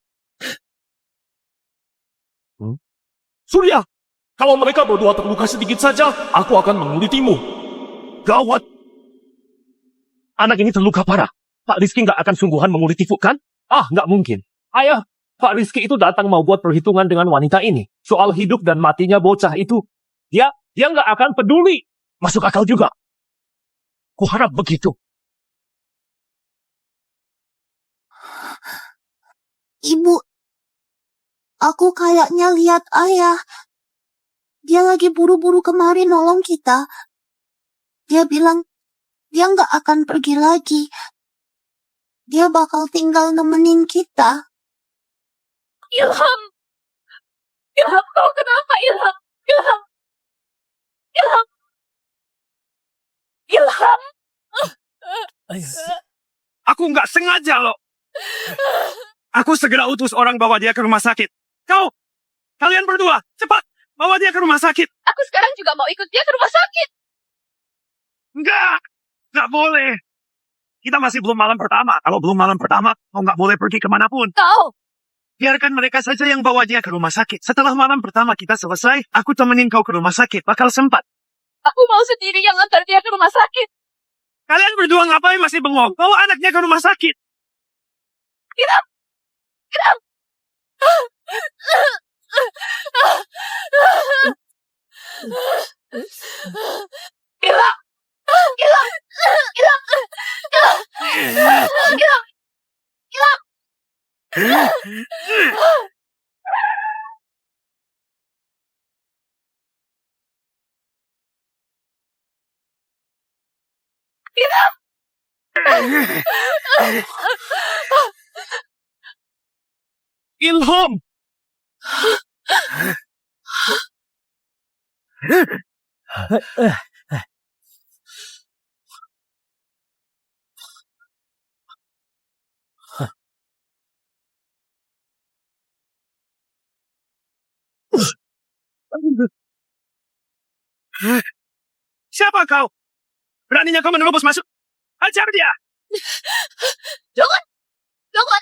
Surya! Kalau mereka berdua terluka sedikit saja, aku akan mengulitimu. Gawat! Anak ini terluka parah. Pak Rizky nggak akan sungguhan menguliti Fu, kan? Ah, nggak mungkin. Ayah, Pak Rizky itu datang mau buat perhitungan dengan wanita ini. Soal hidup dan matinya bocah itu. Dia nggak akan peduli. Masuk akal juga. Kuharap begitu. Ibu, aku kayaknya lihat ayah. Dia lagi buru-buru kemari nolong kita. Dia bilang dia nggak akan pergi lagi. Dia bakal tinggal nemenin kita. Ilham! Ilham, kau kenapa, Ilham? Ilham! Ilham! Ilham! Aku nggak sengaja loh. Aku segera utus orang bawa dia ke rumah sakit. Kalian berdua, cepat bawa dia ke rumah sakit. Aku sekarang juga mau ikut dia ke rumah sakit. Nggak boleh. Kita masih belum malam pertama. Kalau belum malam pertama, kau nggak boleh pergi kemanapun. Kau! Biarkan mereka saja yang bawa dia ke rumah sakit. Setelah malam pertama kita selesai, aku temenin kau ke rumah sakit. Bakal sempat. Aku mau sendiri yang antar dia ke rumah sakit. Kalian berdua ngapain masih bengong? Bawa anaknya ke rumah sakit. Ilham! Ilham! Ilham! Ilham! Ilham! Ilham! Ilham! Ilham! Siapa kau? Beraninya kau menerobos masuk? Hajar dia! Jangan! Jangan!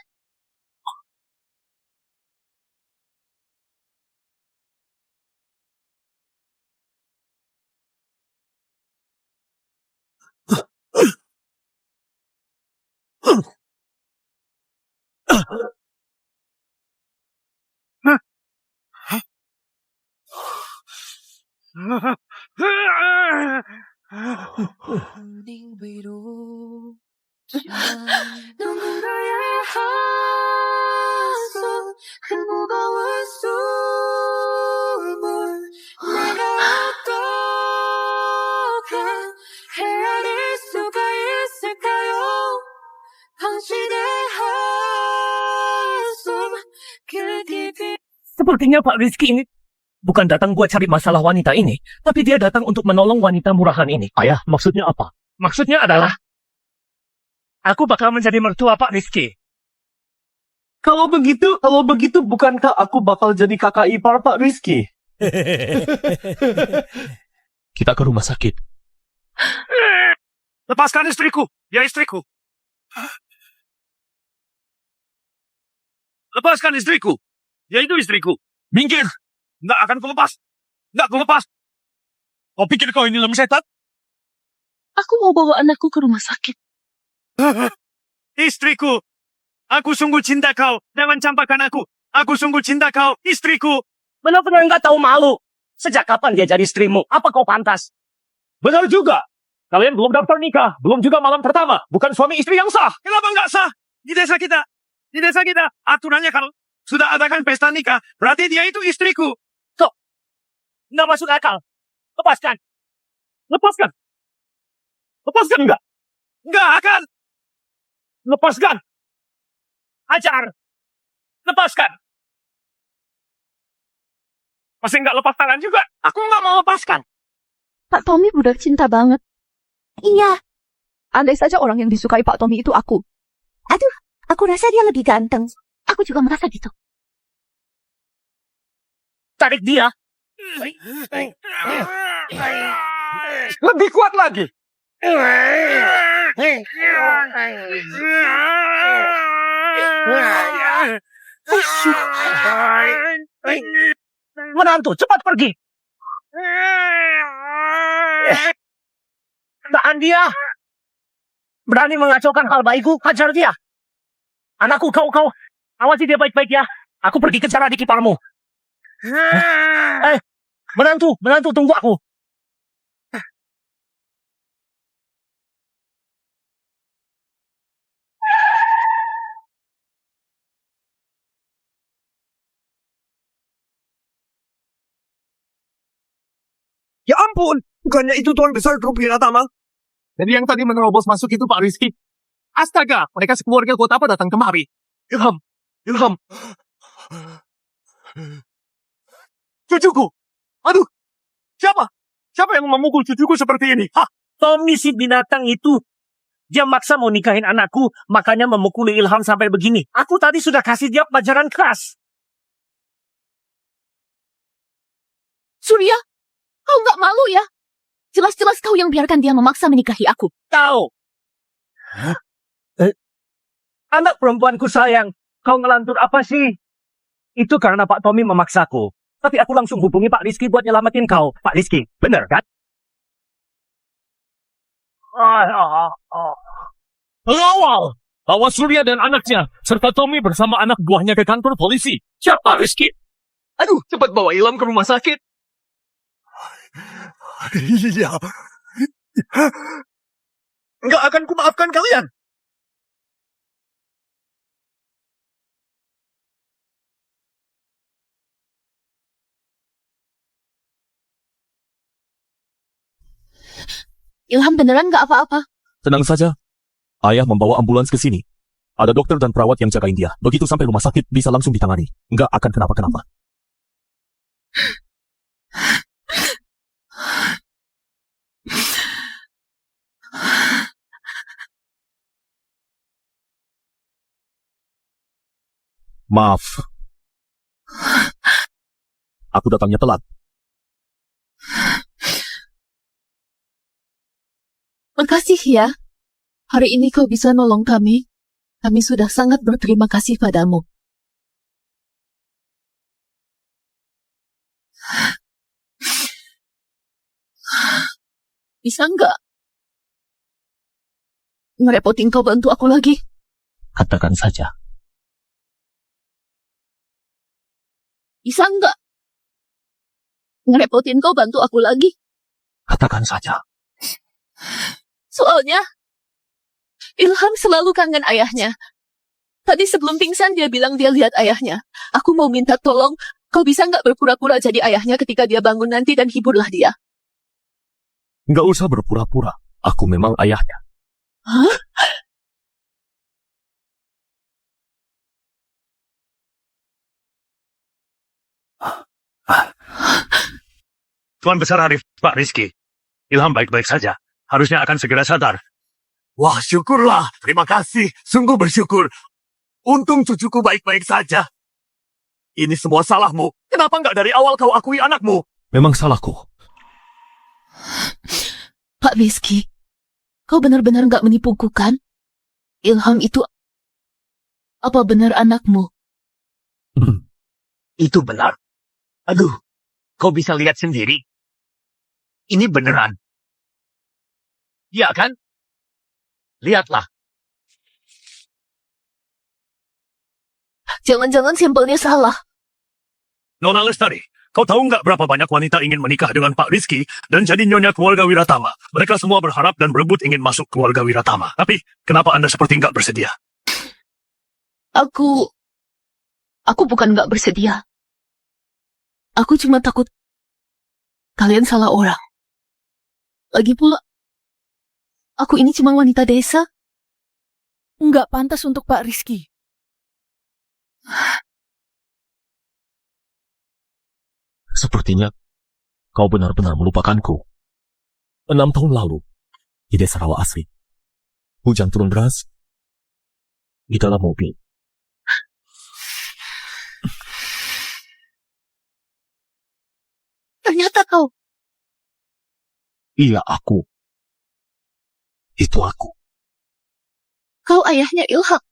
ning 외롭지만 누군가의 한숨 그 무거운 숨을 내가 어떻게 헤아릴 수가 있을까요 당신의 한숨 그 깊이 Sepertinya Pak Rizky ini bukan datang buat cari masalah wanita ini, tapi dia datang untuk menolong wanita murahan ini. Ayah, maksudnya apa? Maksudnya adalah, aku bakal menjadi mertua Pak Rizky. Kalau begitu, bukankah aku bakal jadi kakak ipar Pak Rizky? Kita ke rumah sakit. Lepaskan istriku. Dia istriku. Lepaskan istriku. Dia itu istriku. Minggir. Nggak akan kulepas. Nggak kulepas. Kau pikir kau ini lem setan? Aku mau bawa anakku ke rumah sakit. Istriku. Aku sungguh cinta kau. Jangan campakkan aku. Aku sungguh cinta kau. Istriku. Benar-benar nggak tahu malu. Sejak kapan dia jadi istrimu? Apa kau pantas? Benar juga. Kalian belum daftar nikah. Belum juga malam pertama. Bukan suami istri yang sah. Kenapa nggak sah? Di desa kita. Aturannya kalau sudah adakan pesta nikah, berarti dia itu istriku. Nggak masuk akal. Lepaskan. Lepaskan. Lepaskan nggak? Nggak akan. Lepaskan. Ajar. Lepaskan. Masih nggak lepas tangan juga. Aku nggak mau lepaskan. Pak Tommy budak cinta banget. Iya. Andai saja orang yang disukai Pak Tommy itu aku. Aduh, aku rasa dia lebih ganteng. Aku juga merasa gitu. Tarik dia. Lebih kuat lagi. Menantu, cepat pergi. Tahan dia. Berani mengacaukan hal baikku, hajar dia. Anakku, kau awasi dia baik-baik ya. Aku pergi kejar adik iparmu. Menantu, tunggu aku. Ya ampun, bukannya itu Tuan Besar Grup Wiratama? Jadi yang tadi menerobos masuk itu Pak Rizky. Astaga, mereka sekeluarga kota apa datang kemari? Ilham. Cucuku. Aduh, siapa yang memukul cucuku seperti ini? Hah? Tommy si binatang itu. Dia maksa mau nikahin anakku, makanya memukuli Ilham sampai begini. Aku tadi sudah kasih dia pelajaran keras. Surya, kau nggak malu ya? Jelas-jelas kau yang biarkan dia memaksa menikahi aku. Tahu. Anak perempuanku sayang, kau ngelantur apa sih? Itu karena Pak Tommy memaksaku. Tapi aku langsung hubungi Pak Rizky buat nyelamatin kau. Pak Rizky, bener kan? Pengawal! Bawa Surya dan anaknya, serta Tommy bersama anak buahnya ke kantor polisi. Siapa Rizky? Aduh, cepat bawa Ilham ke rumah sakit. Iya. Nggak akan kumaafkan kalian. Ilham beneran nggak apa-apa. Tenang saja. Ayah membawa ambulans ke sini. Ada dokter dan perawat yang jagain dia. Begitu sampai rumah sakit, bisa langsung ditangani. Nggak akan kenapa-kenapa. Maaf. Aku datangnya telat. Makasih ya. Hari ini kau bisa nolong kami. Kami sudah sangat berterima kasih padamu. Bisa nggak ngerepotin kau bantu aku lagi? Katakan saja. Bisa nggak ngerepotin kau bantu aku lagi? Katakan saja. Soalnya Ilham selalu kangen ayahnya. Tadi sebelum pingsan dia bilang dia lihat ayahnya. Aku mau minta tolong, kau bisa nggak berpura-pura jadi ayahnya ketika dia bangun nanti dan hiburlah dia. Nggak usah berpura-pura. Aku memang ayahnya. Hah? Tuan Besar Arif, Pak Rizky. Ilham baik-baik saja. Harusnya akan segera sadar. Wah, syukurlah. Terima kasih. Sungguh bersyukur. Untung cucuku baik-baik saja. Ini semua salahmu. Kenapa nggak dari awal kau akui anakmu? Memang salahku. Pak Rizky, kau benar-benar nggak menipuku kan? Ilham itu apa benar anakmu? Itu benar. Aduh, kau bisa lihat sendiri. Ini beneran. Iya kan? Lihatlah. Jangan-jangan sampelnya salah. Nona Lestari, kau tahu nggak berapa banyak wanita ingin menikah dengan Pak Rizky dan jadi nyonya keluarga Wiratama? Mereka semua berharap dan berebut ingin masuk keluarga Wiratama. Tapi, kenapa Anda seperti nggak bersedia? Aku bukan nggak bersedia. Aku cuma takut kalian salah orang. Lagi pula, aku ini cuma wanita desa. Nggak pantas untuk Pak Rizky. Sepertinya kau benar-benar melupakanku. 6 tahun lalu, di desa Rawa Asri, hujan turun deras di dalam mobil. Ternyata kau. Iya, aku. Itu aku. Kau ayahnya Ilham.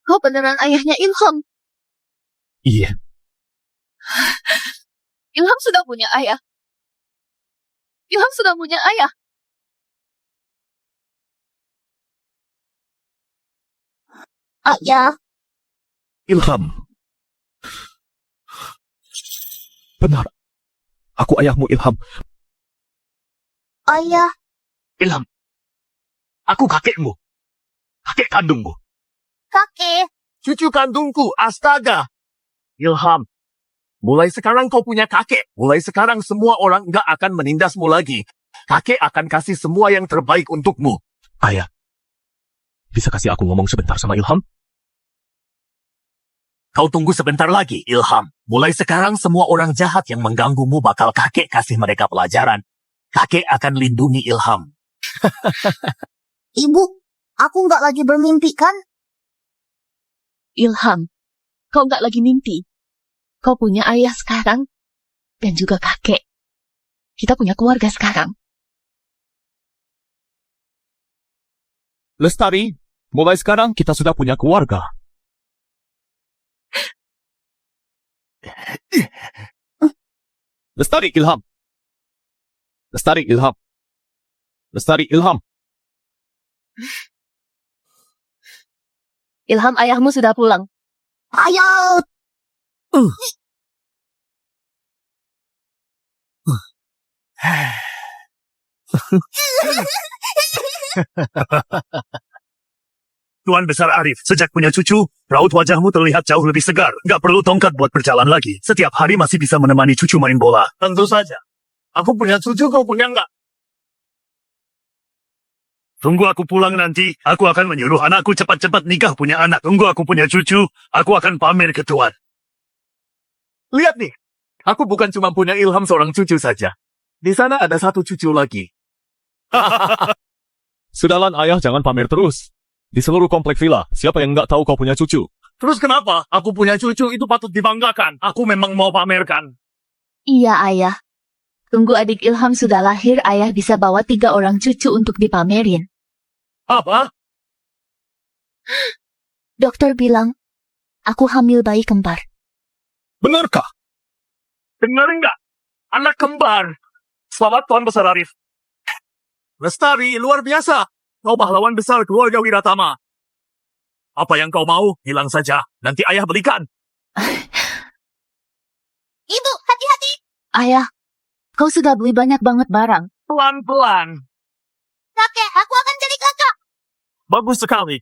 Kau beneran ayahnya Ilham. Iya. Ilham sudah punya ayah. Ilham sudah punya ayah. Ayah, Ilham. Benar. Aku ayahmu, Ilham. ayah, Ilham, aku kakekmu. Kakek kandungmu. kakek. Cucu kandungku, astaga. Ilham, mulai sekarang kau punya kakek. Mulai sekarang semua orang nggak akan menindasmu lagi. Kakek akan kasih semua yang terbaik untukmu. Ayah. Bisa kasih aku ngomong sebentar sama Ilham? Kau tunggu sebentar lagi, Ilham. Mulai sekarang semua orang jahat yang mengganggumu bakal kakek kasih mereka pelajaran. Kakek akan lindungi Ilham. Ibu, aku nggak lagi bermimpi kan? Ilham, kau nggak lagi mimpi. Kau punya ayah sekarang dan juga kakek. Kita punya keluarga sekarang. Lestari, mulai sekarang kita sudah punya keluarga. Lestari, Ilham. Lestari, Ilham. Lestari, Ilham. Ilham, ayahmu sudah pulang. Ayah! Tuan Besar Arif, sejak punya cucu, raut wajahmu terlihat jauh lebih segar. Nggak perlu tongkat buat berjalan lagi. Setiap hari masih bisa menemani cucu main bola. Tentu saja. Aku punya cucu, kau punya nggak? Tunggu aku pulang nanti, aku akan menyuruh anakku cepat-cepat nikah punya anak. Tunggu aku punya cucu, aku akan pamer ke Tuan. Lihat nih, aku bukan cuma punya Ilham seorang cucu saja. Di sana ada satu cucu lagi. Sudahlah, ayah, jangan pamer terus. Di seluruh komplek villa, siapa yang nggak tahu kau punya cucu? Terus kenapa? Aku punya cucu itu patut dibanggakan. Aku memang mau pamerkan. Iya, ayah. Tunggu adik Ilham sudah lahir, ayah bisa bawa 3 orang cucu untuk dipamerin. Apa? Dokter bilang, aku hamil bayi kembar. Benarkah? Dengar nggak? Anak kembar. Selamat Tuan Besar Arif. Lestari, luar biasa. Kau pahlawan besar keluarga Wiratama. Apa yang kau mau, hilang saja. Nanti ayah belikan. Ibu, hati-hati! Ayah, kau sudah beli banyak banget barang. Pelan-pelan. Kakek, aku akan jadi kakak! Bagus sekali.